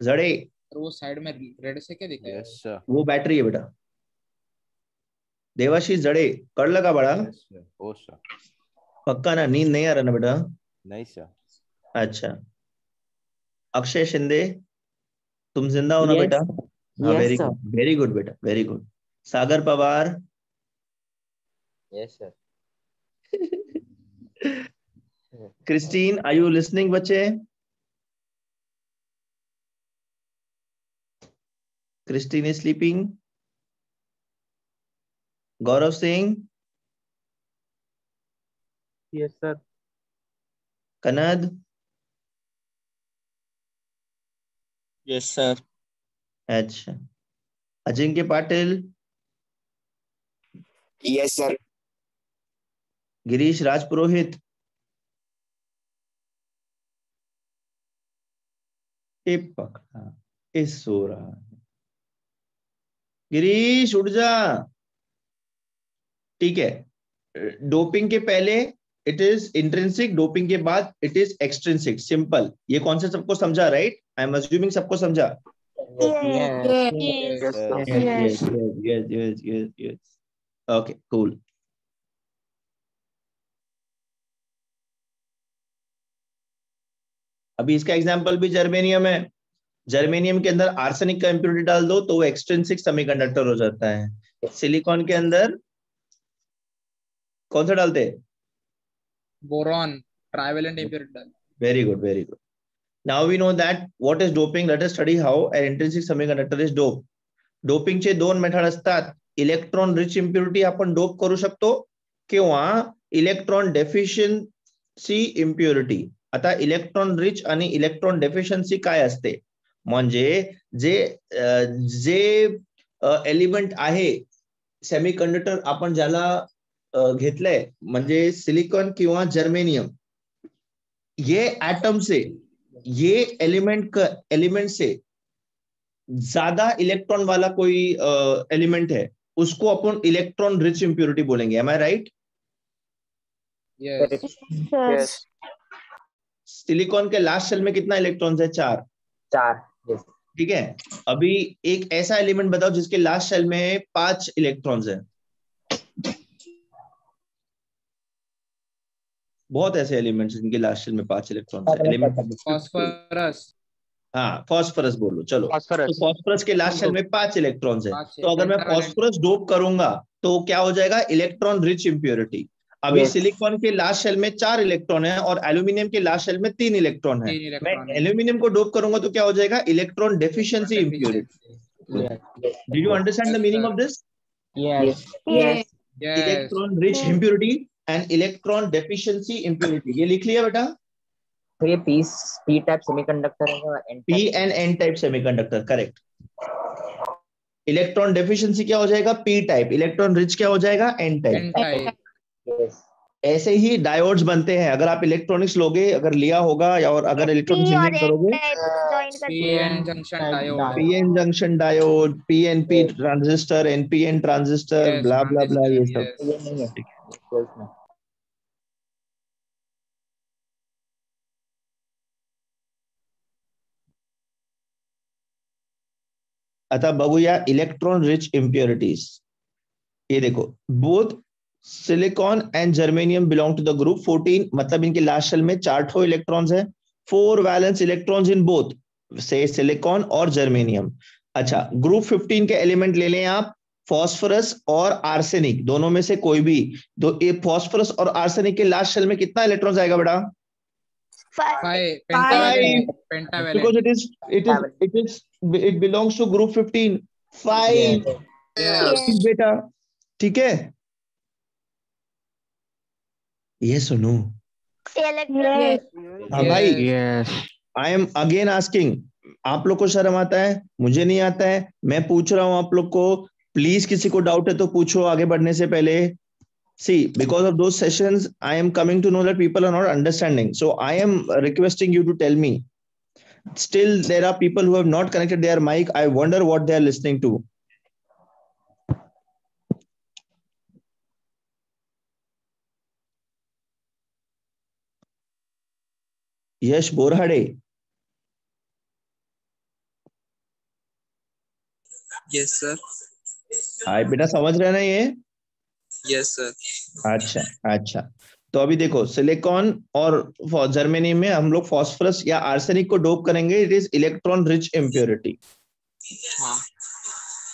जड़े वो साइड में रेड से क्या दिखा है? Yes sir. वो बैटरी है बेटा। देवाशीष जड़े कर लगा बड़ा? ओ सर। पक्का ना? नींद नहीं आ रहा ना बेटा? नहीं सर। अच्छा, अक्षय शिंदे तुम जिंदा हो ना Yes. बेटा? हाँ, Yes, very sir. Good, very good बेटा, very good. Sagar Pawar Yes sir. Christine, are you listening बच्चे? Christine is sleeping. Gaurav Singh, yes sir. Kanad, yes sir. अच्छा, अजिंक्य पाटिल, Yes, sir. गिरीश राजपुरोहित, पकड़ा, इस सो रहा है। गिरीश उठ जा। ठीक है, डोपिंग के पहले इट इज इंट्रिंसिक, डोपिंग के बाद इट इज एक्सट्रिंसिक, सिंपल। ये कॉन्सेप्ट सबको समझा, राइट? आई एम अज्यूमिंग सबको समझा। यस। Okay cool. अभी इसका एग्जांपल भी जर्मेनियम है। जर्मेनियम के अंदर आर्सेनिक का इम्प्योरिटी डाल दो तो वो एक्सट्रिंसिक सेमीकंडक्टर हो जाता है। सिलिकॉन के अंदर कौन सा डालते हैं? बोरॉन, ट्राइवेलेंट इम्प्योरिटी डाल। Very good, very good. Now we know that what is doping. Let us study how an intrinsic semiconductor is doped. डोपिंगचे दोन मेथड असतात. इलेक्ट्रॉन रिच इम्प्युरिटी आपण डोप करू शकतो किंवा इलेक्ट्रॉन डेफिशियन्सी इम्प्युरिटी. आता electron rich आणि electron deficiency काय असते? म्हणजे जे जे एलिमेंट आहे सेमीकंडक्टर आपण ज्याला घेतलंय म्हणजे सिलिकॉन किंवा जर्मेनियम, ये एटम से, ये एलिमेंट से ज्यादा इलेक्ट्रॉन वाला कोई एलिमेंट है, उसको अपन इलेक्ट्रॉन रिच इम्प्योरिटी बोलेंगे. एम आई राइट? यस। सिलिकॉन के लास्ट शेल में कितना इलेक्ट्रॉन्स है? 4. ठीक है, अभी एक ऐसा एलिमेंट बताओ जिसके लास्ट शेल में 5 इलेक्ट्रॉन्स है. बहुत ऐसे एलिमेंट्स जिनके लास्ट शेल में 5 इलेक्ट्रॉन्स है. Element phosphorus. हाँ, फास्फोरस बोलो. चलो, तो फास्फोरस के लास्ट शेल में 5 इलेक्ट्रॉन्स है. तो अगर मैं फास्फोरस डोप करूंगा तो क्या हो जाएगा? Electron rich impurity. अभी सिलिकॉन के लास्ट शेल में 4 इलेक्ट्रॉन है और एल्यूमिनियम के लास्ट शेल में 3 इलेक्ट्रॉन है. मैं एल्यूमिनियम को डोप करूंगा तो क्या हो जाएगा? Electron deficiency impurity. Did you understand the meaning of this? Yes. Electron rich impurity and electron deficiency impurity. ये लिख लिया बेटा? तो ये पी टाइप सेमीकंडक्टर है. P and N type semiconductor, correct. Electron deficiency क्या हो जाएगा? P type. इलेक्ट्रॉन रिच क्या हो जाएगा? N type. ऐसे ही डायोड्स बनते हैं. अगर आप इलेक्ट्रॉनिक्स लोगे, अगर लिया होगा या और अगर इलेक्ट्रॉनिक्स इंजीनियरिंग करोगे, PN junction diode, PN junction diode, PNP transistor, NPN transistor, blah blah blah, ये सब. आता बघूया इलेक्ट्रॉन रिच इम्प्योरिटीज. ये देखो, both silicon and germanium belong to the group 14. मतलब इनके लास्ट शेल में 4 इलेक्ट्रॉन्स है. 4 वैलेंस इलेक्ट्रॉन्स इन बोथ से सिलिकॉन और जर्मेनियम. अच्छा, ग्रुप 15 के एलिमेंट ले लें आप, फॉस्फोरस और आर्सेनिक, दोनों में से कोई भी दो. फॉस्फोरस और आर्सेनिक के लास्ट शेल में कितना इलेक्ट्रॉन्स आएगा बेटा? 5. Because it belongs to group 15. 5. बेटा, ठीक है. ये सुनो. हाँ भाई. I am again asking. आप लोग को शर्म आता है? मुझे नहीं आता है. मैं पूछ रहा हूं आप लोग को. प्लीज किसी को डाउट है तो पूछो आगे बढ़ने से पहले. See, because of those sessions, I am coming to know that people are not understanding. So I am requesting you to tell me. Still, there are people who have not connected their mic. I wonder what they are listening to. Yash Borhade. Yes, sir. हाय बेटा, समझ रहे हैं ना ये? Yes, sir. अच्छा. तो अभी देखो, सिलिकॉन और जर्मेनियम में हम लोग फास्फोरस या आर्सेनिक को डोप करेंगे. It is electron rich impurity.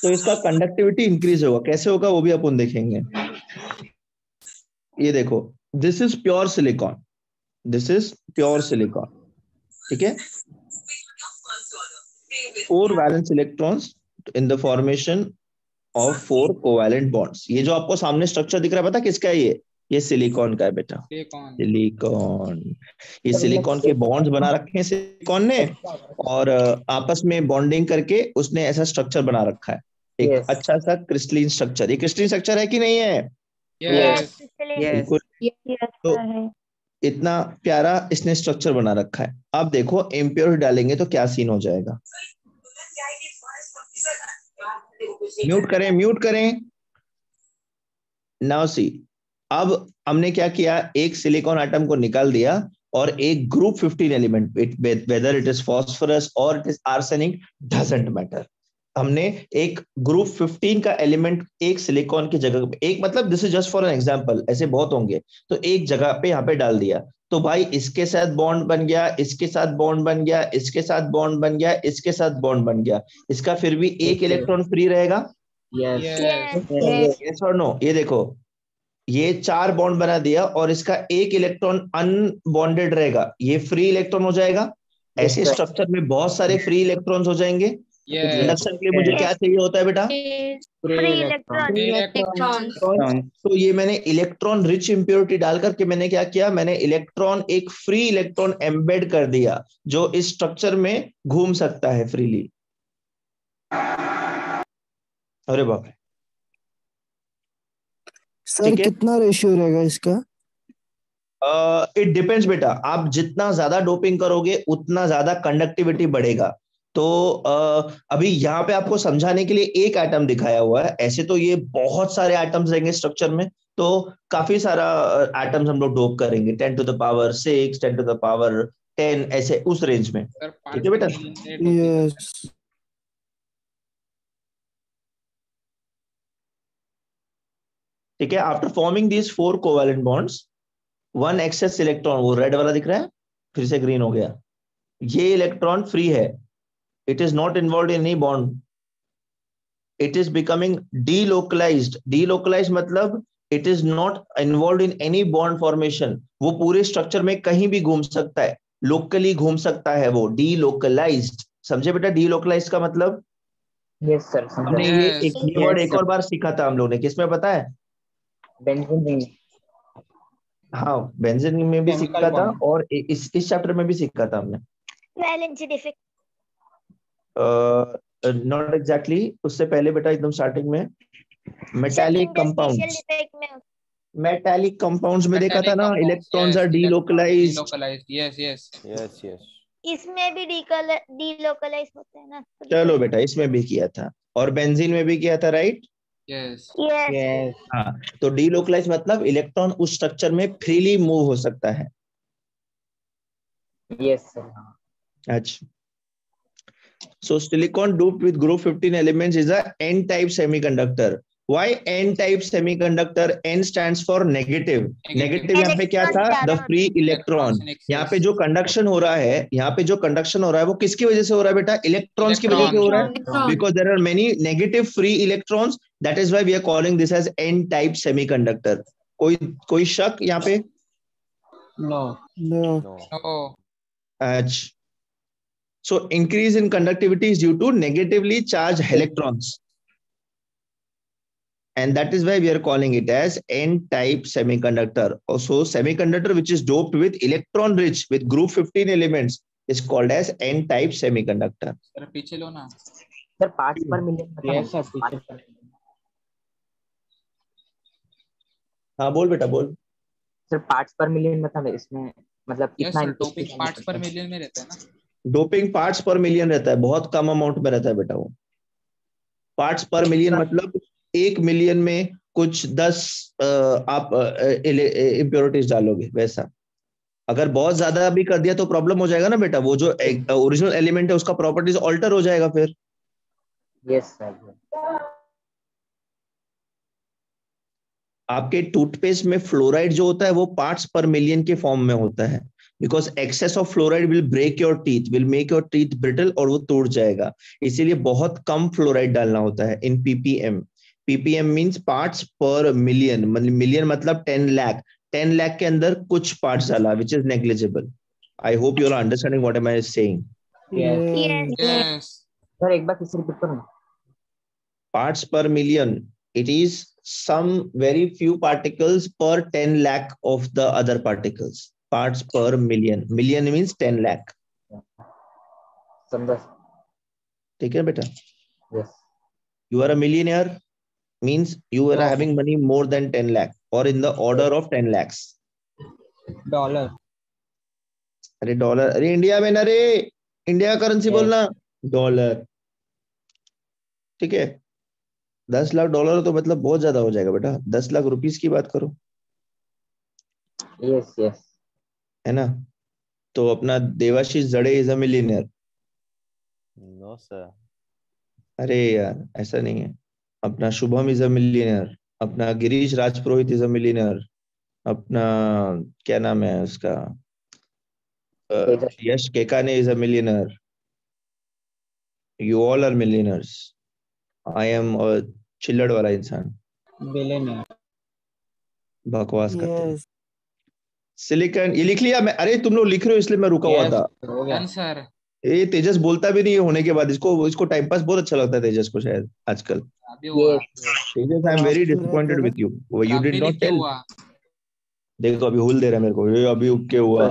तो इसका कंडक्टिविटी इंक्रीज होगा. कैसे होगा वो भी अपन देखेंगे. ये देखो, दिस इज प्योर सिलिकॉन. ठीक है. 4 valence electrons in the formation of 4 covalent bonds. ये जो आपको सामने स्ट्रक्चर दिख रहा है, पता किसका है ये सिलिकॉन का है बेटा. सिलिकॉन. ये सिलिकॉन के बॉन्ड्स बना रखे हैं सिलिकॉन ने और आपस में बॉन्डिंग करके उसने ऐसा स्ट्रक्चर बना रखा है. एक अच्छा सा क्रिस्टलीन स्ट्रक्चर. ये क्रिस्टलीन स्ट्रक्चर है कि नहीं है? Yes. बिल्कुल. तो इतना प्यारा इसने स्ट्रक्चर बना रखा है। अब देखो इम्प्योरिटी डालेंगे तो क्या सीन हो जाएगा। म्यूट करें। नाउ सी, अब हमने क्या किया, एक सिलिकॉन एटम को निकाल दिया और एक group 15 element, whether it is phosphorus और it is arsenic doesn't matter, हमने एक ग्रुप 15 का एलिमेंट एक सिलिकॉन की जगह पे, एक मतलब this is just for an example, ऐसे बहुत होंगे, तो एक जगह पे यहाँ पे डाल दिया, तो भाई इसके साथ बॉन्ड बन गया, इसके साथ बॉन्ड बन गया, इसके साथ बॉन्ड बन गया, इसके साथ बॉन्ड बन गया, इसका फिर भी एक इलेक्ट्रॉन फ्री रहेगा। यस और नो? ये देखो, ये 4 बॉन्ड बना दिया और इसका एक इलेक्ट्रॉन अनबॉन्डेड रहेगा, ये फ्री इलेक्ट्रॉन हो जाएगा। ऐसे स्ट्रक्चर में बहुत सारे फ्री इलेक्ट्रॉन्स हो जाएंगे। कंडक्शन के लिए मुझे क्या चाहिए होता है बेटा? Free electron. तो ये मैंने इलेक्ट्रॉन रिच इंप्योरिटी डाल करके मैंने क्या किया, मैंने इलेक्ट्रॉन, एक फ्री इलेक्ट्रॉन एम्बेड कर दिया जो इस स्ट्रक्चर में घूम सकता है फ्रीली। अरे बाप रे सर, कितना रेशियो रहेगा इसका? इट डिपेंड्स बेटा, आप जितना ज्यादा डोपिंग करोगे उतना ज्यादा कंडक्टिविटी बढ़ेगा। तो अभी यहाँ पे आपको समझाने के लिए एक एटम दिखाया हुआ है, ऐसे तो ये बहुत सारे एटम्स रहेंगे स्ट्रक्चर में, तो काफी सारा एटम्स हम लोग डोप करेंगे, 10 to the power 6, 10 to the power 10, ऐसे उस रेंज में। ठीक है बेटा? यस। ठीक है, after forming these 4 covalent bonds, 1 excess electron, वो रेड वाला दिख रहा है, फिर से ग्रीन हो गया, ये इलेक्ट्रॉन फ्री है, it is not involved in any bond, it is becoming delocalized। delocalized मतलब it is not involved in any bond formation, वो पूरे स्ट्रक्चर में कहीं भी घूम सकता है, लोकली घूम सकता है वो, delocalized। समझे बेटा delocalized का मतलब? यस सर, हमने ये एक वर्ड एक और बार सीखा था हम लोग ने, किसमें पता है? बेंजीन। हाँ, बेंजीन में भी सीखा था और इस चैप्टर में भी सीखा था हमने। वैलेंसी डिफेक्ट नॉट एग्जैक्टली, उससे पहले बेटा एकदम स्टार्टिंग में मेटालिक कंपाउंड्स, मेटालिक कंपाउंड्स में देखा था ना, electrons are delocalised. Yes yes yes yes. इसमें भी डीलोकलाइज होते हैं ना। चलो बेटा, इसमें भी किया था और बेंजीन में भी किया था, राइट? Yes yes. हाँ, तो डीलोकलाइज मतलब इलेक्ट्रॉन उस स्ट्रक्चर में फ्रीली मूव हो सकता है। Yes sir. अच्छा, so silicon doped with group 15 elements is a n-type semiconductor. Why n-type semiconductor? N stands for negative। negative यहाँ पे क्या था? the free electron। यहाँ पे जो कंडक्शन हो रहा है, यहाँ पे जो कंडक्शन हो रहा है वो किसकी वजह से हो रहा है बेटा? इलेक्ट्रॉन्स की वजह से हो रहा है, because there are many negative free electrons, that is why we are calling this as n-type semiconductor। कोई शक यहाँ पे? नो। अच्छा, so increase in conductivity is due to negatively charged electrons, and that is why we are calling it as n-type semiconductor। Also semiconductor which is doped with electron rich with group 15 elements is called as n-type semiconductor। Sir पीछे लो ना sir, parts per million. Yes sir, पीछे। हाँ बोल बेटा बोल। Sir, parts per million मतलब इसमें, मतलब यस कितना sir, doping parts per million में रहता है ना। डोपिंग पार्ट्स पर मिलियन रहता है, बहुत कम अमाउंट में रहता है बेटा वो। पार्ट्स पर मिलियन मतलब 1 मिलियन में कुछ 10 आप इम्प्योरिटीज डालोगे, वैसा। अगर बहुत ज्यादा भी कर दिया तो प्रॉब्लम हो जाएगा ना बेटा, वो जो ओरिजिनल एलिमेंट है उसका प्रॉपर्टीज ऑल्टर हो जाएगा फिर। Yes sir. आपके टूथपेस्ट में फ्लोराइड जो होता है वो पार्ट्स पर मिलियन के फॉर्म में होता है, because excess of fluoride will break your teeth, will make your teeth brittle और वो टूट जाएगा, इसीलिए बहुत कम फ्लोराइड डालना होता है in PPM. Ppm means parts per million, million मतलब 10 लाख, 10 लाख के अंदर कुछ पार्ट्स डाला, which is negligible. I hope you are understanding what am I saying. Yes sir, एक बार फिर से रिपीट करो। Parts per million, it is some very few particles per 10 lakh of the other particles। parts per million, million means 10 lakh। ठीक है बेटा? Yes। You are a millionaire means you are having money more than 10 lakh or in the order of 10 lakhs। Dollar. अरे dollar, अरे India में ना रे, India का currency बोलना, डॉलर। ठीक है, 10 लाख डॉलर तो मतलब बहुत ज्यादा हो जाएगा बेटा, 10 लाख रुपीस की बात करो। Yes yes. है ना। तो अपना देवाशीष जड़े is a millionaire. No sir. अरे यार ऐसा नहीं है। अपना शुभम इज अ मिलियनियर, अपना Girish Rajpurohit is a millionaire, अपना क्या नाम है उसका, Yash Kekane is a millionaire. You all are millionaires. I am चिल्लड़ वाला इंसान। बिलियनर। बकवास करते हैं। सिलिकॉन, ये लिख लिया मैं? अरे तुम लोग लिख रहे हो इसलिए मैं रुका हुआ था। आंसर। ये तेजस बोलता भी नहीं है होने के बाद, इसको टाइम पास बहुत अच्छा लगता है तेजस को शायद आजकल। अभी हुआ। Tejas I am very disappointed with you, you did अभी नॉट लिख के टेल। हुआ। देखो अभी हुल दे रहा है मेरे को, ये अभी क्या हुआ।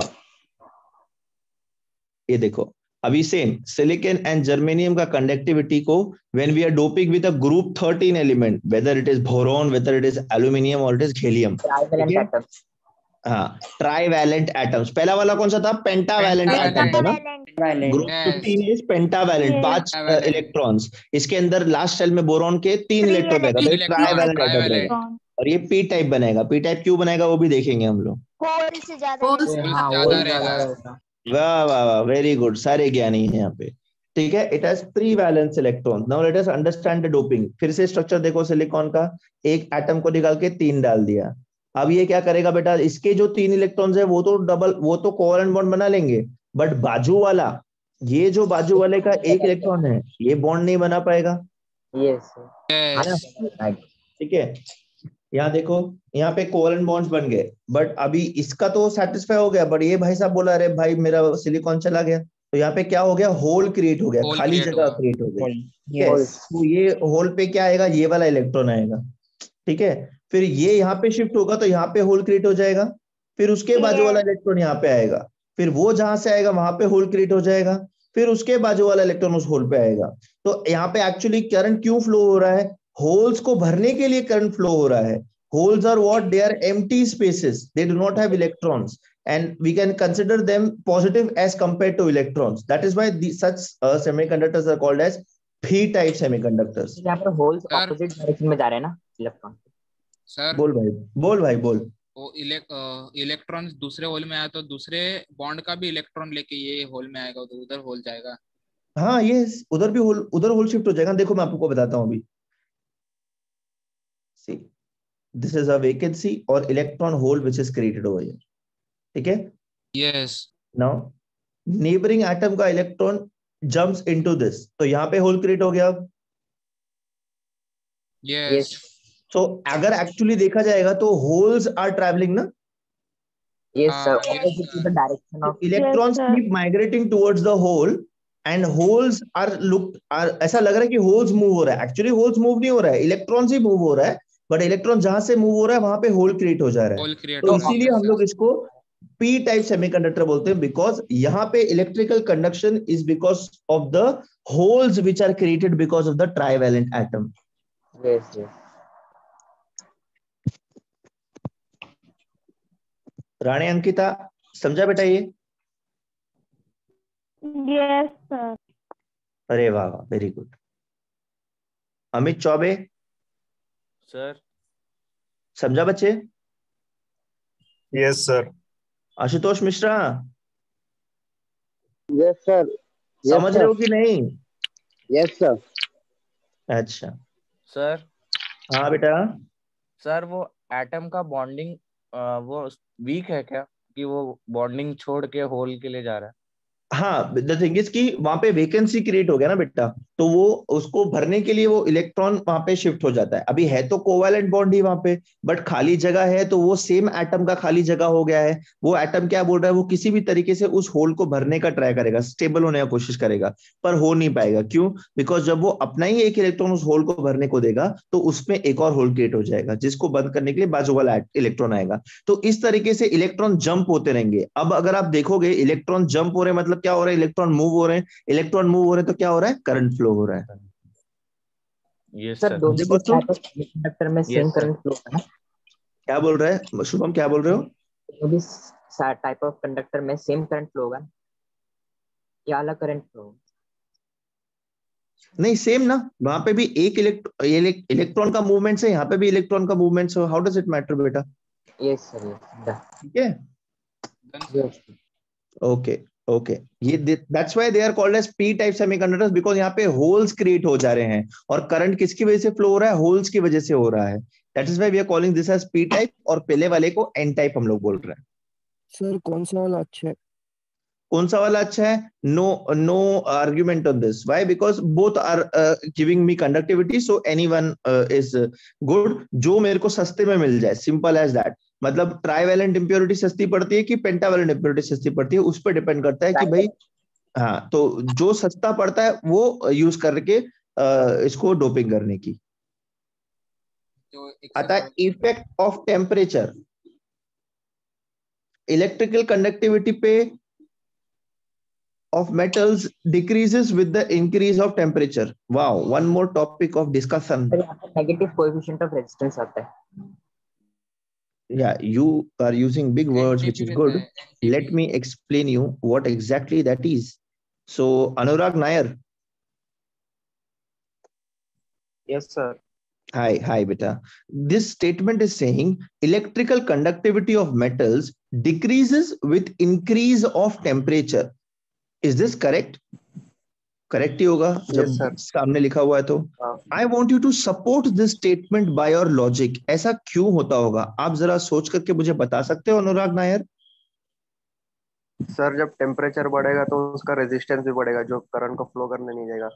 ये देखो अभी सेम सिलिकॉन एंड जर्मेनियम का कंडक्टिविटी को when we are doping with a group 13 element, whether it is boron, whether it is aluminium or it is helium. हाँ, ट्राइवैलेंट एटम्स। पहला वाला कौन सा था? पेंटावैलेंट एटम था ना। Group 15 is pentavalent, 5 electrons. इसके अंदर लास्ट सेल में बोरॉन के 3 इलेक्ट्रॉन रहता है, ट्राइवैलेंट एटम रहेगा। और ये पी टाइप बनेगा। पी टाइप क्यों बनेगा वो भी देखेंगे हम लोग। होल से ज्यादा रहेगा। वाह वाह वाह, वेरी गुड, सारे ज्ञानी हैं यहाँ पे। ठीक है, it has 3 valence electron. Now let us understand the doping. फिर से स्ट्रक्चर देखो सिलिकॉन का, एक एटम को निकाल के 3 डाल दिया। अब ये क्या करेगा बेटा, इसके जो 3 इलेक्ट्रॉन्स है वो तो कोवैलेंट बॉन्ड बना लेंगे, बट बाजू वाला, ये जो बाजू वाले का 1 इलेक्ट्रॉन है, ये बॉन्ड नहीं बना पाएगा। यस। ठीक है, यहाँ देखो, यहाँ पे कोवैलेंट बॉन्ड्स बन गए, बट अभी इसका तो सेटिस्फाई हो गया, बट ये भाई साहब बोला अरे भाई मेरा सिलिकॉन चला गया, तो यहाँ पे क्या हो गया, होल क्रिएट हो गया, खाली जगह क्रिएट हो गई। तो ये होल पे क्या आएगा, ये वाला इलेक्ट्रॉन आएगा। ठीक है, फिर ये यहाँ पे शिफ्ट होगा तो यहाँ पे होल क्रिएट हो जाएगा, फिर उसके बाजू वाला इलेक्ट्रॉन यहाँ पे आएगा, फिर वो जहां से आएगा वहां पे होल क्रिएट हो जाएगा, फिर उसके बाजू वाला इलेक्ट्रॉन उस होल पे आएगा। तो यहाँ पे एक्चुअली करंट क्यों फ्लो हो रहा है, होल्स को भरने के लिए करंट फ्लो हो रहा है। Holes are what? They are empty spaces. They do not have electrons, and we can consider them positive as compared to electrons. That is why such semiconductors are called as p-type semiconductors. यहाँ पर holes opposite direction में जा रहे हैं ना electron. Sir बोल भाई, बोल भाई बोल। वो इलेक्ट्रॉन दूसरे होल में आया तो दूसरे बॉन्ड का भी इलेक्ट्रॉन लेके ये होल में आएगा, तो उधर होल जाएगा। हाँ ये उधर भी होल, उधर होल शिफ्ट हो जाएगा। देखो मैं आपको बताता हूँ अभी। See, this is a vacancy or electron hole which is created over here. ठीक है? Yes. Now neighboring atom का electron jumps into this, तो यहाँ पे होल क्रिएट हो गया। Yes. So अगर एक्चुअली देखा जाएगा तो होल्स आर ट्रैवलिंग ना। Yes sir. Opposite to the direction of electrons keep migrating towards the hole and holes are ऐसा लग रहा है कि होल्स मूव हो रहा है, एक्चुअली होल्स मूव नहीं हो रहा है, इलेक्ट्रॉन्स ही मूव हो रहा है, बट इलेक्ट्रॉन जहां से मूव हो रहा है वहां पे होल क्रिएट हो जा रहा है। तो इसीलिए हम लोग इसको पी टाइप सेमीकंडक्टर बोलते हैं, बिकॉज यहाँ पे electrical conduction is because of the holes which are created because of the trivalent atom. yes yes। Rani Ankita समझा बेटा ये? Yes sir. अरे वाह वाह, very good. Amit Chaubey sir समझा बच्चे? Yes sir. Ashutosh Mishra yes sir. समझ रहे हो कि नहीं? Yes sir. अच्छा सर। हाँ बेटा। सर वो एटम का बॉन्डिंग वो वीक है क्या, कि वो बॉन्डिंग छोड़ के होल के लिए जा रहा है? हाँ, द थिंग इज कि वहां पे वैकेंसी क्रिएट हो गया ना बेटा, तो वो उसको भरने के लिए वो इलेक्ट्रॉन वहां पे शिफ्ट हो जाता है। अभी है तो कोवैलेंट बॉन्ड ही वहां पे, बट खाली जगह है, तो वो सेम एटम का खाली जगह हो गया है। वो एटम क्या बोल रहा है, वो किसी भी तरीके से उस होल को भरने का ट्राई करेगा, स्टेबल होने का कोशिश करेगा, पर हो नहीं पाएगा। क्यों? बिकॉज जब वो अपना ही एक इलेक्ट्रॉन उस होल को भरने को देगा तो उसमें एक और होल क्रिएट हो जाएगा, जिसको बंद करने के लिए बाजू वाला इलेक्ट्रॉन आएगा। तो इस तरीके से इलेक्ट्रॉन जंप होते रहेंगे। अब अगर आप देखोगे इलेक्ट्रॉन जंप हो रहे हैं, मतलब क्या हो रहा है, इलेक्ट्रॉन मूव हो रहे हैं। इलेक्ट्रॉन मूव हो रहे हैं तो क्या हो रहा है, करंट फ्लो हो रहा है। ये सर दोनों कंडक्टर में सेम करंट फ्लो है ना? क्या बोल रहे हैं शुभम, क्या बोल रहे हो? टाइप ऑफ कंडक्टर में सेम करंट फ्लो होगा या अलग करंट फ्लो होगा? नहीं सेम ना, वहां पे भी एक इलेक्ट्रॉन का मूवमेंट है, यहाँ पे भी इलेक्ट्रॉन का मूवमेंट है, हाउ डज इट मैटर बेटा? यस सर, ठीक है, ओके ओके, ये that's why they are called as P type semiconductors, because यहाँ पे होल्स क्रिएट हो जा रहे हैं और करंट किसकी वजह से फ्लो हो रहा है? होल्स की वजह से हो रहा है। That is why we are calling this as P type, और पहले वाले को एन टाइप हम लोग बोल रहे हैं। सर कौन सा वाला अच्छा है? कौन सा वाला अच्छा है? No argument on this. Why? Because both are giving me conductivity, so anyone is good, जो मेरे को सस्ते में मिल जाए, सिंपल एज दैट। मतलब ट्राईवैलेंट इंप्योरिटी सस्ती पड़ती है कि पेंटावैलेंट इंप्योरिटी सस्ती पड़ती है, उस पर डिपेंड करता है कि भाई, हाँ, तो जो सस्ता पड़ता है वो यूज करके इसको डोपिंग करने की। आता है effect of temperature electrical conductivity पे of metals decreases with the increase of temperature. Wow, one more topic of discussion. Negative coefficient of resistance आता है। Yeah, you are using big words, which is good. Let me explain you what exactly that is. So, Anurag Nair. Yes, sir. Hi, beta. This statement is saying electrical conductivity of metals decreases with increase of temperature. Is this correct? Correct ही होगा जब सामने लिखा हुआ है तो। I want you to support this statement by your logic. ऐसा क्यों होता होगा? आप जरा सोच करके मुझे बता सकते हो अनुराग नायर? सर जब टेम्परेचर बढ़ेगा तो उसका रेजिस्टेंस भी बढ़ेगा, जो करंट को फ्लो करने नहीं देगा।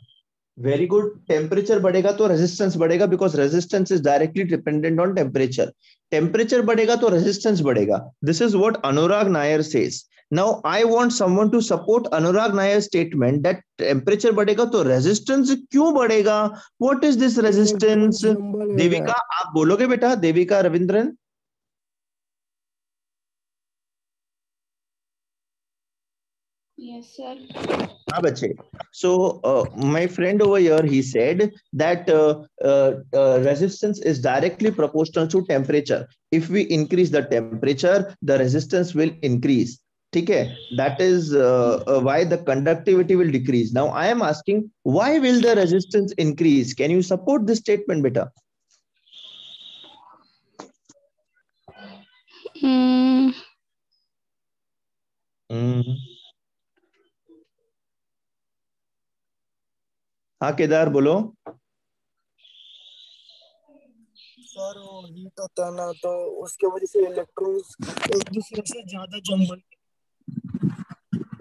वेरी गुड, टेम्परेचर बढ़ेगा तो रेजिस्टेंस बढ़ेगा, because resistance is directly dependent on temperature. Temperature बढ़ेगा तो रेजिस्टेंस बढ़ेगा। This is what Anurag Nair says. Now I want someone to support Anurag Nayar's statement that temperature बढ़ेगा तो resistance क्यों बढ़ेगा? What is this resistance? Devika आप बोलोगे बेटा? देविका रविंद्रन? Yes sir. हाँ बच्चे. So my friend over here, he said that resistance is directly proportional to temperature. If we increase the temperature, the resistance will increase. ठीक है, that is why the conductivity will decrease. Now I am asking, why will the resistance increase? Can you support this statement, beta? हाँ केदार बोलो। Sir वो heat होता है ना, तो उसके वजह से इलेक्ट्रॉन्स एक दूसरे से ज्यादा जम।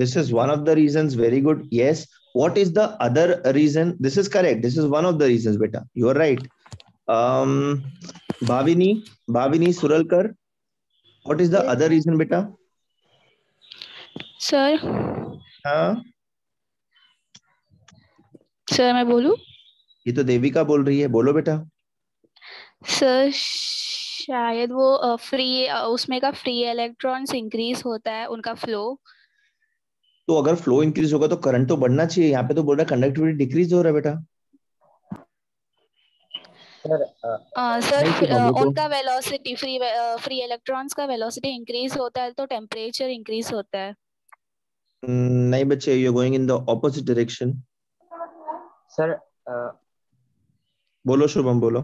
This is one of the reasons. Very good. Yes. What is the other reason? This is correct. This is one of the reasons, beta. You are right. Bhavini Suralkar. What is the other reason, beta? Sir. हाँ. Sir, मैं बोलूं? ये तो देविका बोल रही है, बोलो बेटा। सर शायद वो फ्री उसमें का फ्री इलेक्ट्रॉन्स इंक्रीज होता है, उनका फ्लो। तो अगर फ्लो इंक्रीज होगा तो करंट तो बढ़ना चाहिए। यहाँ पे तो बोल रहा है कंडक्टिविटी डिक्रीज हो रहा है बेटा। सर उनका वेलोसिटी फ्री इलेक्ट्रॉन्स का वेलोसिटी इंक्रीज होता है तो टेम्परेचर इंक्रीज होता है। नहीं बच्चे, you are going in the opposite direction. Sir बोलो शुभम बोलो।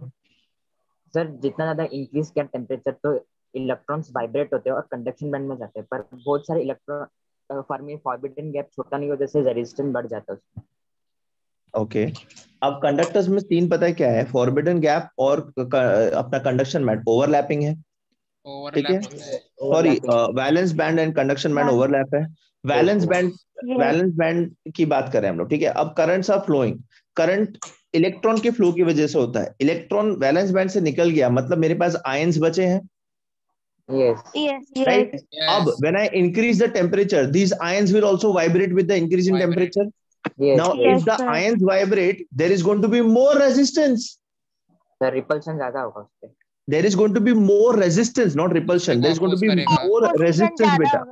सर जितना ज्यादा इंक्रीज किया टेम्परेचर तो इलेक्ट्रॉन्स वाइब्रेट होते हैं और कंडक्शन बैंड में जाते हैं, पर बहुत सारे इलेक्ट्रॉन फर्मी फॉरबिडन गैप छोटा नहीं होने से रेजिस्टेंस बढ़ जाता है उसमें। ओके, अब कंडक्टर्स में तीन पता है क्या है? फॉरबिडन गैप और अपना कंडक्शन बैंड ओवरलैपिंग है। ठीक है, sorry valence band and conduction band overlap है। वैलेंस बैंड की बात करें हम लोग। ठीक है, अब currents are flowing. Current electron के फ्लो की वजह से होता है। इलेक्ट्रॉन वैलेंस बैंड से निकल गया, मतलब मेरे पास आयंस बचे हैं। Yes. Right? Ab, when I increase the temperature, these ions will also vibrate with the increase in temperature. Yes. Now, if the ions vibrate, there is going to be more resistance. The repulsion ज्यादा होगा उसपे। There is going to be more resistance, not repulsion. There is going to be more resistance, बेटा.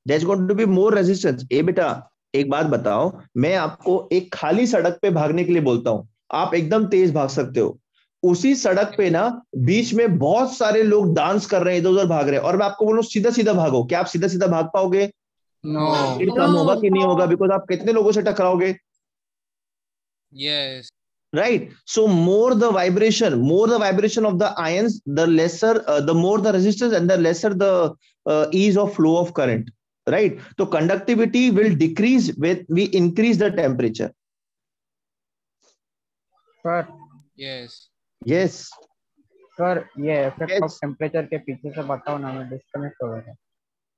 There is going to be more resistance. ए बेटा, एक बात बताओ, मैं आपको एक खाली सड़क पे भागने के लिए बोलता हूँ, आप एकदम तेज भाग सकते हो। उसी सड़क पे ना बीच में बहुत सारे लोग डांस कर रहे हैं, इधर उधर भाग रहे हैं, और मैं आपको बोलूं सीधा सीधा भागो, क्या आप सीधा सीधा भाग पाओगे? स्पीड कम होगा कि नहीं होगा? बिकॉज आप कितने लोगों से टकराओगे, Yes. right? So more the vibration of the ions, the lesser the more the resistance and the lesser the ease of flow of current, right? So conductivity will decrease when we increase the temperature. Sir Yes. Yes. Sir ये effect of temperature के पीछे से बताओ ना, मैं disconnect हो गया था।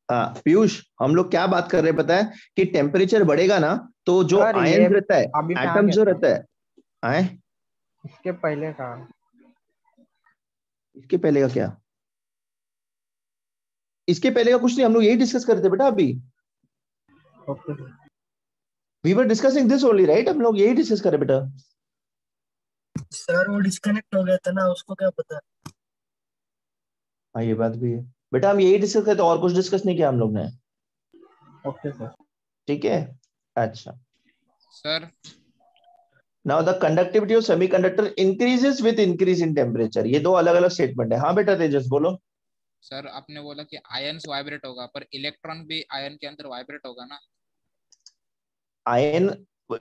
हाँ पीयूष, हम लोग क्या बात कर रहे हैं पता है कि टेम्परेचर बढ़ेगा ना तो जो सर, ये आयन रहता है, अभी मैं आ एटम गया जो था। रहता है, आए इसके पहले का इसके पहले का क्या? इसके पहले का कुछ नहीं, हम लोग यही डिस्कस कर रहे थे बेटा अभी। Okay we were discussing this only, right? हम लोग यही डिस्कस कर रहे बेटा। सर वो डिस्कनेक्ट हो गया था ना, उसको क्या पता। हाँ ये बात भी है बेटा, हम यही डिस्कस करते, और कुछ डिस्कस नहीं किया हम लोग ने। Okay sir. ठीक है, अच्छा। Sir. Now the conductivity of semiconductor increases with increase in temperature. ये दो अलग अलग स्टेटमेंट है। हाँ बेटा तेजस बोलो। सर आपने बोला कि आयन्स वाइब्रेट होगा, पर इलेक्ट्रॉन भी आयन के अंदर वाइब्रेट होगा ना? आयन,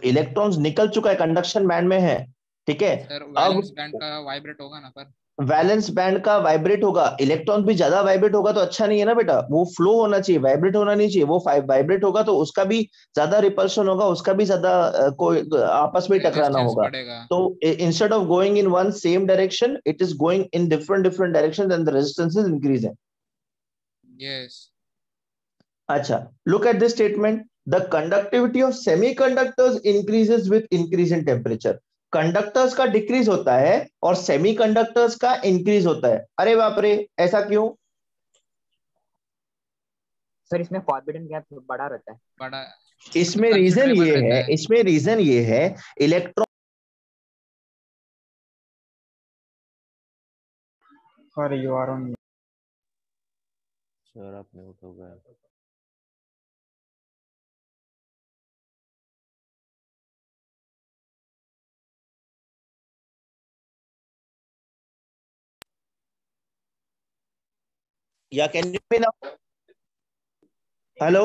इलेक्ट्रॉन्स निकल चुका है, कंडक्शन बैंड में है, ठीक है। सर अब वैलेंस बैंड का वाइब्रेट होगा ना? पर वैलेंस बैंड का वाइब्रेट होगा, इलेक्ट्रॉन भी ज्यादा वाइब्रेट होगा तो अच्छा नहीं है ना बेटा, वो फ्लो होना चाहिए, वाइब्रेट होना नहीं चाहिए। वो वाइब्रेट होगा तो उसका भी ज्यादा रिपल्शन होगा, उसका भी ज्यादा कोई आपस में टकराना रेजिस्टेंस होगा। बढ़ेगा। तो instead of going in one same direction, it is going in different different directions and the resistance is increasing. Yes. अच्छा, look at this statement. The conductivity of semiconductors increases with increase in temperature. Conductors का decrease होता है और semiconductors का increase होता है। अरे बाप रे, ऐसा क्यों? सर इसमें फॉरबिडन गैप बड़ा रहता है। बड़ा इसमें रीजन ये रहता है, इसमें रीजन ये है, electron sir you are on. Sir आप म्यूट हो गए। या can you me now? Hello?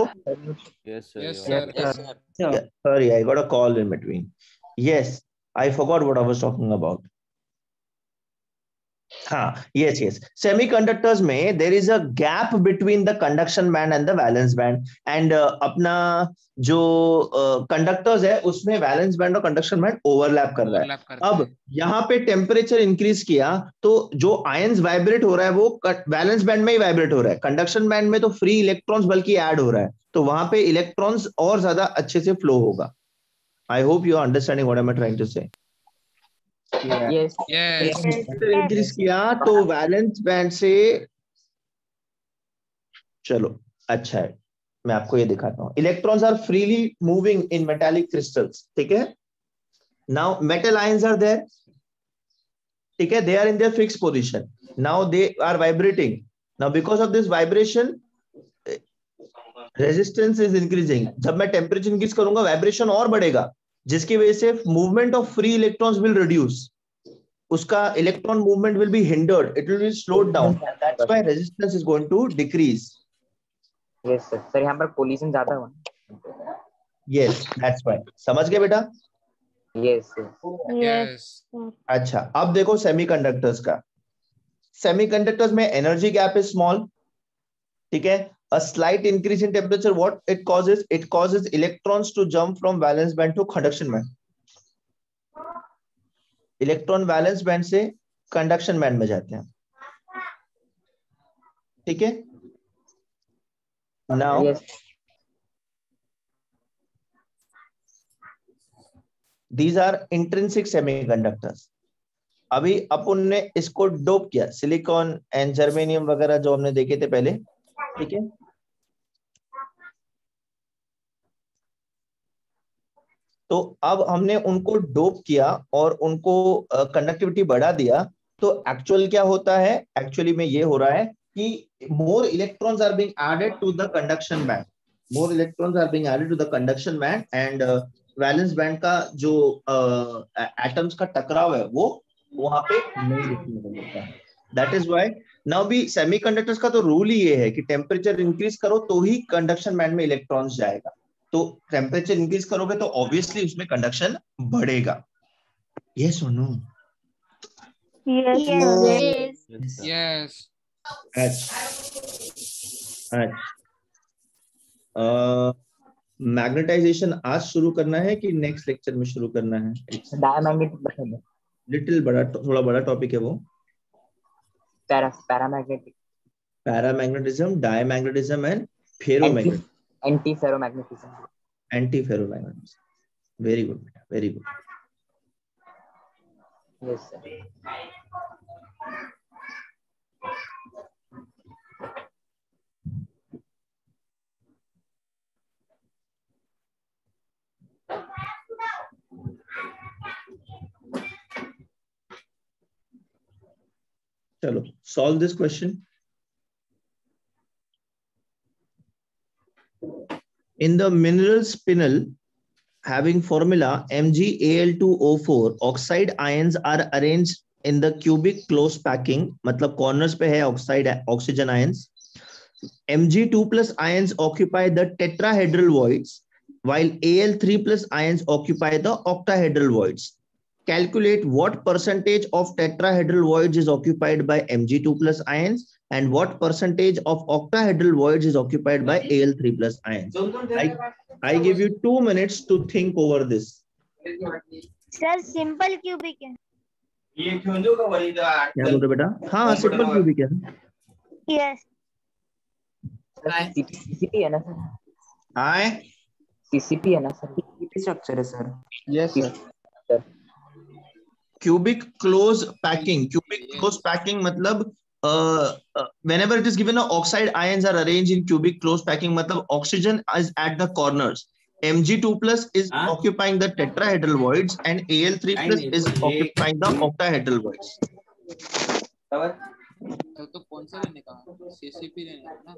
Yes sir. Yes, you are- sir. Yes, sir. Yeah, sorry, I got a call in between. Yes, I forgot what I was talking about. हाँ, yes. Semiconductors में there is a gap between the conduction band and the valence band. And अपना जो conductors है उसमें valence band और conduction band overlap कर रहा है। अब यहाँ पे टेम्परेचर इंक्रीज किया तो जो आयंस वाइब्रेट हो रहा है वो वैलेंस बैंड में ही वाइब्रेट हो रहा है, कंडक्शन बैंड में तो फ्री इलेक्ट्रॉन्स बल्कि ऐड हो रहा है, तो वहां पे इलेक्ट्रॉन्स और ज्यादा अच्छे से फ्लो होगा। I hope you are understanding what I am trying to say. Yes increase किया तो वैलेंस बैंड से, चलो अच्छा है, मैं आपको ये दिखाता हूँ। Electrons are freely moving in metallic crystals, ठीक है। Now metal ions are there, ठीक है, they are in their fixed position. Now they are vibrating. Now because of this vibration, resistance is increasing. जब मैं टेम्परेचर इंक्रीज करूंगा vibration और बढ़ेगा, जिसकी वजह से movement of free electrons will reduce, उसका electron movement will be hindered, it will be slowed down, that's why resistance is going to decrease. Yes sir. Sir यहाँ पर कोलिजन ज्यादा हुआ। Yes that's why. समझ गए बेटा? Yes Yes. अच्छा, अब देखो सेमीकंडक्टर्स का। सेमीकंडक्टर्स में एनर्जी गैप इज स्मॉल, ठीक है। A slight increase in temperature, what it causes? It causes electrons to jump from valence band to conduction band. Electron valence band से कंडक्शन बैंड में जाते हैं, ठीक है। Now these are intrinsic semiconductors. अभी अपन ने इसको डोप किया, सिलिकॉन एंड जर्मेनियम वगैरह जो हमने देखे थे पहले, ठीक है। तो अब हमने उनको डोप किया और उनको कंडक्टिविटी बढ़ा दिया, तो एक्चुअल क्या होता है? एक्चुअली में ये हो रहा है कि more electrons are being added to the conduction band, more electrons are being added to the conduction band, and valence band का जो एटम्स का टकराव है वो वहां पे नहीं देखने को मिलता है। दैट इज व्हाई नाउ भी सेमीकंडक्टर्स का तो रूल ही ये है कि टेम्परेचर इंक्रीज करो तो ही कंडक्शन बैंड में इलेक्ट्रॉन्स जाएगा। तो टेम्परेचर इंक्रीज करोगे तो ऑब्वियसली उसमें कंडक्शन बढ़ेगा। यस और नो? यस। मैग्नेटाइजेशन आज शुरू करना है कि नेक्स्ट लेक्चर में शुरू करना है? डायमैग्नेटिक बता दो। लिटिल बड़ा, थोड़ा बड़ा टॉपिक है वो। Paramagnetism, diamagnetism and ferromagnetism. Anti ferromagnetism. Anti ferromagnetism. Very good बेटा, वेरी गुड। Yes sir. चलो, solve this question. In the mineral spinel having formula MgAl2O4, oxide ions are arranged in the cubic close packing, मतलब corners पे है oxygen ions. Mg2 plus ions occupy the tetrahedral voids, while Al3 plus ions occupy the octahedral voids. Calculate what percentage of tetrahedral voids is occupied by Mg2 plus ions and what percentage of octahedral voids is occupied by Al3 plus ions. I give you 2 minutes to think over this. Sir, simple cubic है। क्या बोल रहे बेटा? हाँ, simple cubic है। Yes. CCP है ना sir? हाँ, सीसीपी है ना सर? सीसीपी स्ट्रक्चर है sir. Yes sir. Cubic close packing. Cubic close packing मतलब whenever it is given, oxide ions are arranged in cubic close packing. मतलब oxygen is at the corners. Mg2 plus is occupying the tetrahedral voids and Al3 plus is occupying the octahedral voids. तो कौन सा लेने का? CCP लेने का ना?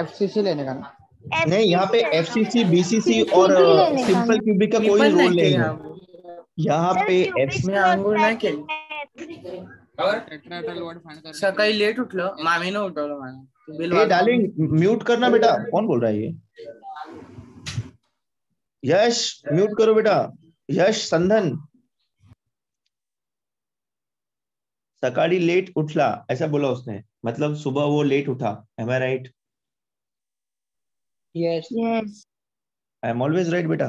FCC लेने का ना? नहीं, यहाँ पे एफसीसी, बीसीसी और सिंपल क्यूबिक का कोई रोल नहीं है। यहाँ पे सकाळी लेट उठलो, मामीने उठवलं मला। डार्लिंग म्यूट करना बेटा। कौन बोल रहा है ये? यश म्यूट करो बेटा। यश संधन, सकाळी लेट उठला ऐसा बोला उसने, मतलब सुबह वो लेट उठा। Am I right? Yes. Yes. I am always right बेटा।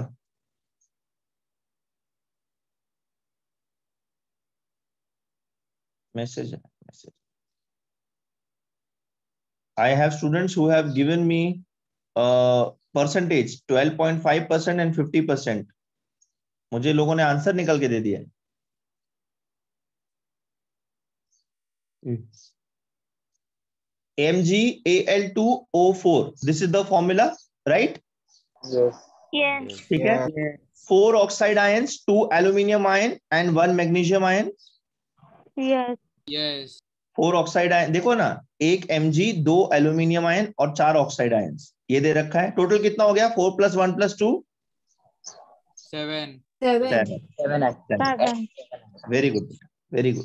Message. I have students who have given me percentage 12.5% and 50%. मुझे लोगों ने आंसर निकल के दे दिया। MgAl2O4. This is the formula, right? Yes. Yes. ठीक है। 4 oxide ions, 2 aluminium ion and 1 magnesium ion. Yes. Yes. 4 oxide ion देखो ना, 1 Mg, 2 aluminium ion और 4 oxide ions, ये दे रखा है। टोटल कितना हो गया? 4 + 1 + 2 7. 7. Very good, very good.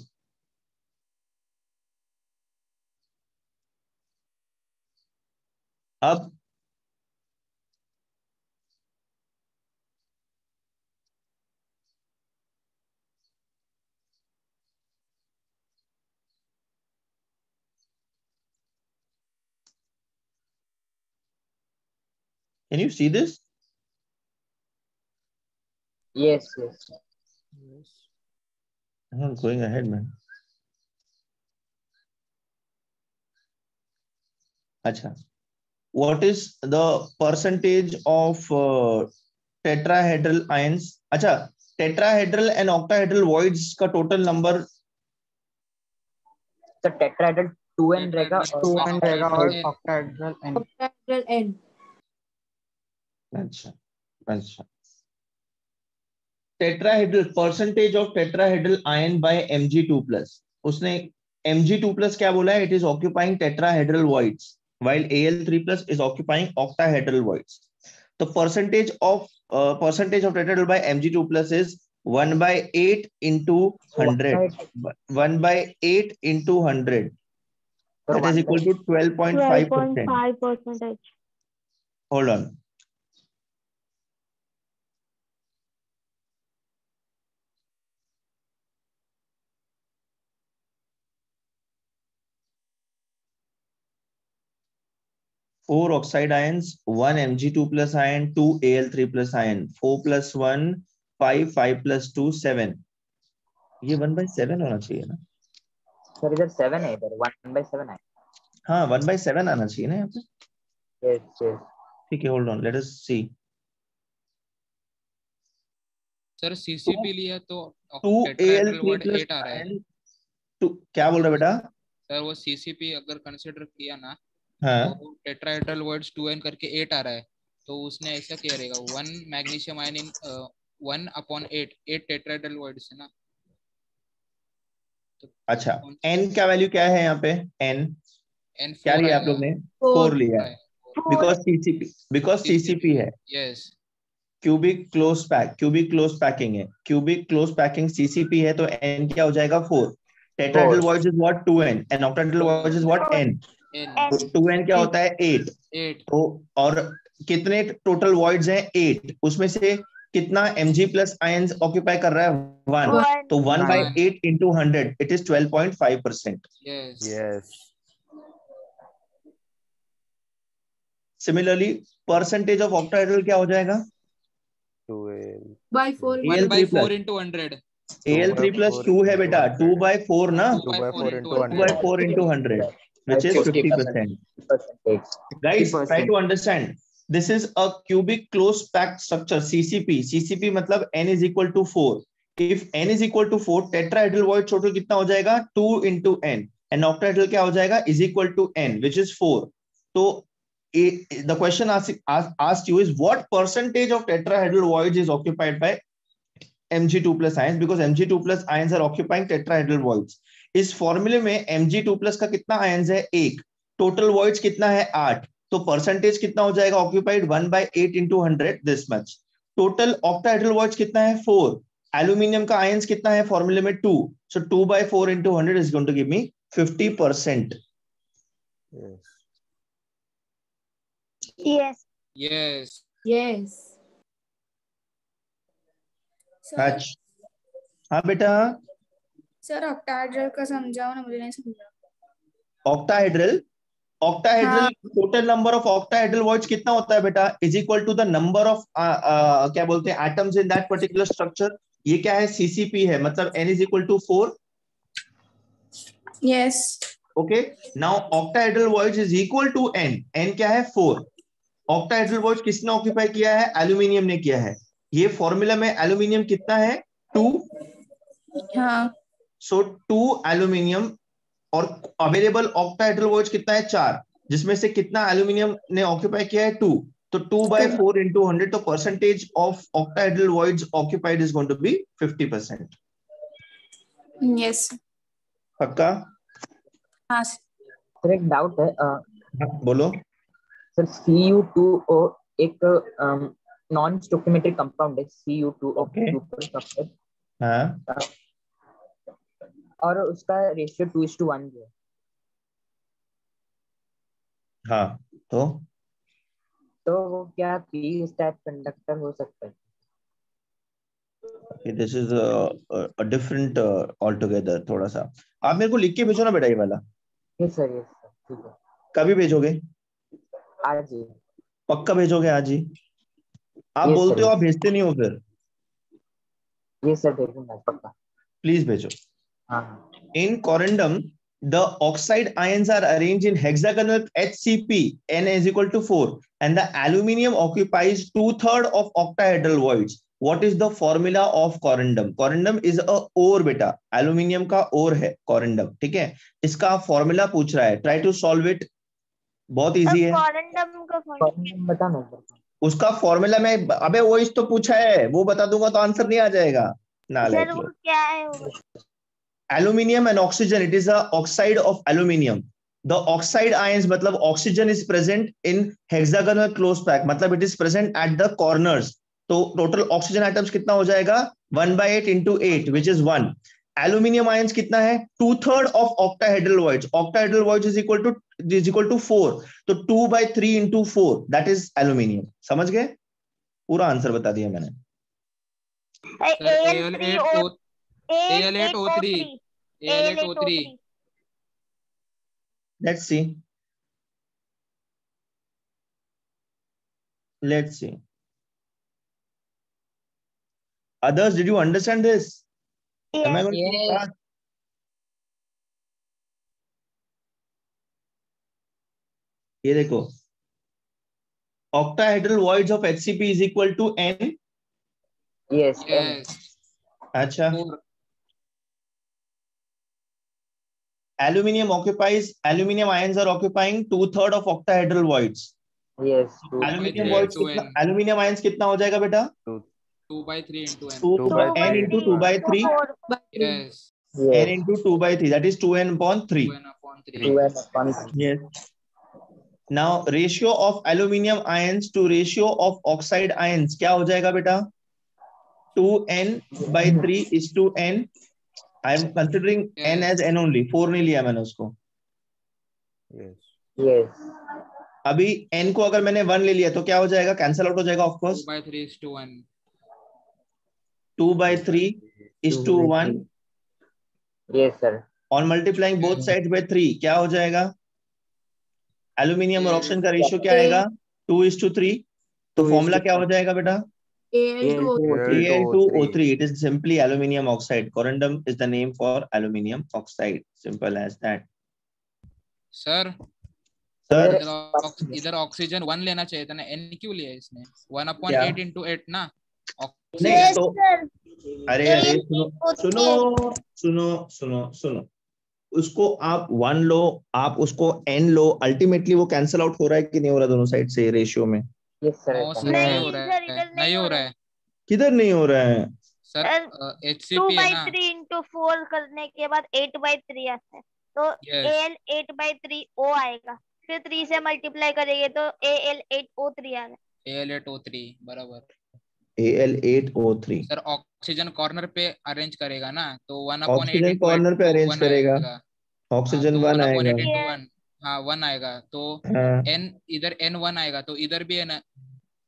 अब can you see this? Yes. I'm going ahead, man. अच्छा, what is the percentage of tetrahedral ions? अच्छा, tetrahedral and octahedral voids का total number? तो टेट्राहेड्रल 2n रहेगा और ऑक्टाहेड्रल n। अच्छा। Tetrahedral, percentage of tetrahedral ion by Mg2 plus. उसने Mg2 plus क्या बोला है? It is occupying tetrahedral voids, while Al3 plus is occupying octahedral voids. The percentage of tetrahedral by Mg2 plus is 1/8 into 100. 1/8 into 100. That is equal to 12.5%. 12.5%. Hold on. Four oxide ions, 1 Mg2 plus ion, 2 Al3 plus ion, 4 plus 1, 5, 5 plus 2, 7. ये 1/7 होना चाहिए ना sir? इधर 7 है, इधर 1/7 है। हाँ 1/7 आना चाहिए ना यहाँ पे। यस। ठीक है, hold on, let us see. Sir CCP लिया तो 2 टेट्राहेड्रल Al3 वर्ड plus 8 आ रहा है। क्या बोल रहा बेटा? सर वो सीसीपी अगर कंसीडर किया ना, हाँ तो टेट्राहेड्रल वर्ड्स 2n करके 8 आ रहा है, तो उसने ऐसा किया रहेगा 1 मैग्नीशियम आयन इन 1/8 8 टेट्राहेड्रल वर्ड्स है ना। तो अच्छा, n का वैल्यू क्या है यहाँ पे? n n क्या 4 लिया आप आएगा। लोग ने? 4 लिया है बिकॉज सीसीपी है। यस, क्यूबिक क्लोज पैकिंग है। क्यूबिक क्लोज पैकिंग सीसीपी है, तो n क्या हो जाएगा? 4। Tetrahedral voids is what? 2n and octahedral voids is what? n। तो 2n क्या होता है? 8। तो और कितने टोटल वॉइड्स हैं? 8। उसमें से कितना mg प्लस आयंस ऑक्यूपाई कर रहा है? 1। तो 1/8 into 100 it is 12.5%। Yes. Similarly percentage of octahedral क्या हो जाएगा? 2Al/4 1/4 into 100। Al3 plus 2 है बेटा, 2/4 ना? 2/4 into 2/4 into 100 which is 50%. Guys, try to understand. This is a cubic closed packed structure, CCP. CCP मतलब n is equal to 4. If n is equal to 4, tetrahedral void total कितना हो जाएगा? 2 into n. And octahedral क्या हो जाएगा? Is equal to n, which is 4. तो the question asked you is what percentage of tetrahedral voids is occupied by Mg2 plus ions, because Mg2 plus ions are occupying tetrahedral voids. इस फॉर्मूले में Mg2 plus का कितना ions है? 1। Total voids कितना है? 8। तो परसेंटेज कितना हो जाएगा occupied? 1/8 into 100 this much. Total octahedral voids कितना है? 4। एल्यूमिनियम का आयंस कितना है फॉर्मूले में? 2। सो 2/4 into 100 is going to give me 50%. Yes. Yes. Yes. हाँ बेटा। सर ऑक्टाहेड्रल का समझाओ ना, मुझे नहीं समझा। Octahedral total number of octahedral voids कितना होता है बेटा? Is equal to the number of क्या बोलते हैं atoms in that particular structure. ये क्या है? सीसीपी है, मतलब n is equal to 4। Yes. Okay, now octahedral voids is equal to n क्या है? 4। ऑक्टाहेड्रल वॉइड्स किसने ऑक्यूपाई किया है? एल्यूमिनियम ने किया है। ये फॉर्मूला में एल्यूमिनियम कितना है? 2। हाँ। सो 2 एल्यूमिनियम और अवेलेबल ऑक्टाहेड्रल वॉइड्स कितना है? 4, जिसमें से कितना एल्यूमिनियम ने ऑक्यूपाई किया है? 2। तो 2/4 into 100, तो percentage of octahedral voids occupied is going to be 50%। Yes. पक्का? हाँ सर, एक डाउट है। बोलो सर। Cu2O एक नॉन स्टोकियोमेट्रिक कंपाउंड है, Cu2O। हाँ। और उसका रेशियो 2:1 है। हाँ, तो वो क्या पी टाइप कंडक्टर हो सकता है? This is a different altogether. थोड़ा सा आप मेरे को लिख के भेजो ना बेटा ये वाला। यस सर, ठीक है। कभी भेजोगे? आज ही। पक्का भेजोगे आज ही? आप बोलते हो, आप भेजते नहीं हो फिर। ये सर भेजूंगा पक्का। प्लीज भेजो। हाँ। In corundum, the oxide ions are arranged in hexagonal HCP, N is equal to 4, and the aluminium occupies 2/3 of octahedral voids. What is the formula of corundum? Corundum is a ore बेटा, aluminium का ore है corundum, ठीक है? इसका formula पूछ रहा है, try to solve it. बहुत इजी है। corundum का फॉर्मूला बता ना। उसका फॉर्मूला में, अबे वो इस तो पूछा है, वो बता दूंगा तो आंसर नहीं आ जाएगा। सर वो क्या है? Aluminium and oxygen, it is a oxide of aluminium. The oxide ions मतलब oxygen is present in hexagonal closed pack, मतलब it is present at the corners. तो टोटल ऑक्सीजन एटम्स कितना हो जाएगा 1/8 into 8 which is 1. Aluminium ions कितना है 2/3 of octahedral voids. Octahedral voids is equal to 4. तो 2/3 into 4 that is aluminium. समझ गए? पूरा आंसर बता दिया मैंने. Al8O3 Let's see. Let's see. Others, did you understand this? Am I going to start? ये देखो, octahedral voids of HCP is equal to N. Yes. अच्छा. Aluminium ions are occupying 2/3 of octahedral voids. Yes. Aluminium voids कितना, aluminium ions कितना हो जाएगा बेटा? 2/3 into N. 2/n into 2/3. Yes. N into 2/3. That is 2n upon 3. 2n upon 3. Yes. Now ratio of aluminium ions to ratio of oxide ions क्या हो जाएगा बेटा? 2n/3 is to n. I am considering n as n only. 4 नहीं लिया मैंने उसको. Yes. अभी n को अगर मैंने 1 ले लिया तो क्या हो जाएगा? कैंसल आउट हो जाएगा of course. 2/3 is to 1. 2/3 is to 1. Yes sir. On multiplying both sides by 3 क्या हो जाएगा? एल्यूमिनियम और ऑक्सीजन का रेशियो क्या आएगा? 2:3. तो फॉर्मूला क्या हो जाएगा बेटा? Al2O3. It is simply aluminium oxide. Corundum is the name for aluminium oxide. Simple as that. Sir. इधर ऑक्सीजन 1 लेना चाहिए था ना, n क्यों लिया इसने? 1/8 into 8 ना. नहीं तो अरे सुनो उसको आप 1 लो, आप उसको n लो, अल्टीमेटली वो कैंसिल आउट हो रहा है कि नहीं हो रहा दोनों साइड से रेशियो में? नहीं हो रहा है. किधर नहीं हो रहा है सर? HCP है ना. 2/3 into 4 करने के बाद 8/3 आता है, तो Al 8/3 O आएगा, फिर 3 से मल्टीप्लाई करेंगे तो Al8O3 आएगा. Al8O3 बराबर. Al8O3. सर ऑक्सीजन कॉर्नर पे अरेंज करेगा ना, तो 1/8 ऑक्सीजन कॉर्नर पे अरेंज करेगा, ऑक्सीजन 1 आएगा. हाँ 1 आएगा, तो n इधर n1 आएगा, तो इधर भी है ना.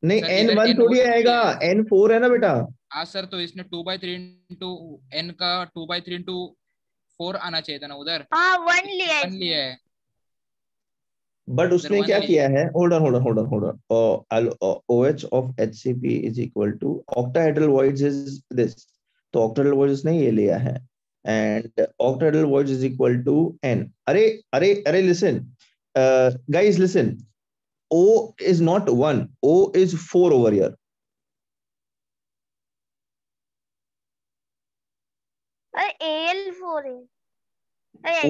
नहीं n1 थोड़ी आएगा, n4 है ना बेटा. हाँ सर, तो इसने 2/3 into n का 2/3 into 4 आना चाहिए था ना उधर. हाँ 1 लिया है. बट उसने क्या किया है? Hold on. OH of HCP is equal to octahedral voids is this. तो octahedral voids ने ये लिया है, and octahedral voids is equal to n. अरे listen, guys listen. O is not 1. O is 4 over here. Al4 है.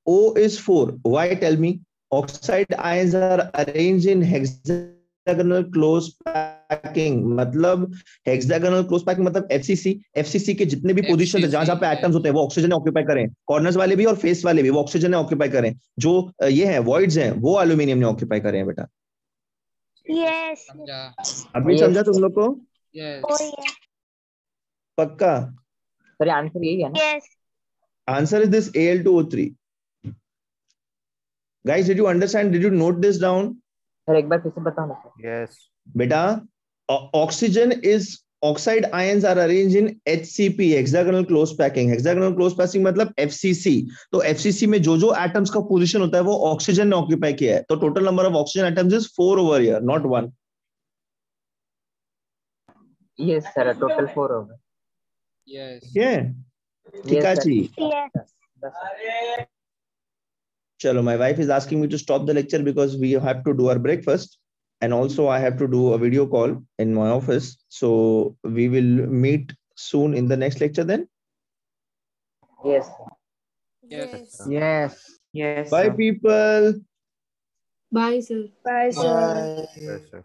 O is 4. Why? Tell me. Oxide ions are arranged in hexagonal close packing. मतलब hexagonal close packing मतलब FCC के जितने भी position है जहां पे एटम्स होते हैं वो ऑक्सीजन ने ऑक्यूपाई करें. कॉर्नर्स वाले भी और फेस वाले भी वो ऑक्सीजन ने ऑक्यूपाई करें. जो ये है वॉइड्स हैं वो एल्यूमिनियम ने ऑक्यूपाई करें हैं बेटा. यस. अभी समझा तुम लोग को? यस. पक्का? सर आंसर यही है ना? Yes. Answer is this Al2O3. Guys, did you understand? Did you note this down? Sir एक बार फिर से बताओ ना. Yes. बेटा, oxide ions are arranged in HCP, hexagonal close packing. Hexagonal close packing मतलब FCC. तो FCC में जो एटम्स का पोजीशन होता है वो ऑक्सीजन ने ऑक्यूपाई किया है. तो total number of oxygen atoms is 4 over here, not 1. Yes sir, total 4 होगा. Yes. Yeah. ठीक है जी. चलो, my wife is asking me to stop the lecture because we have to do our breakfast and also I have to do a video call in my office. So we will meet soon in the next lecture then. Yes. Bye people. Bye sir. Bye sir.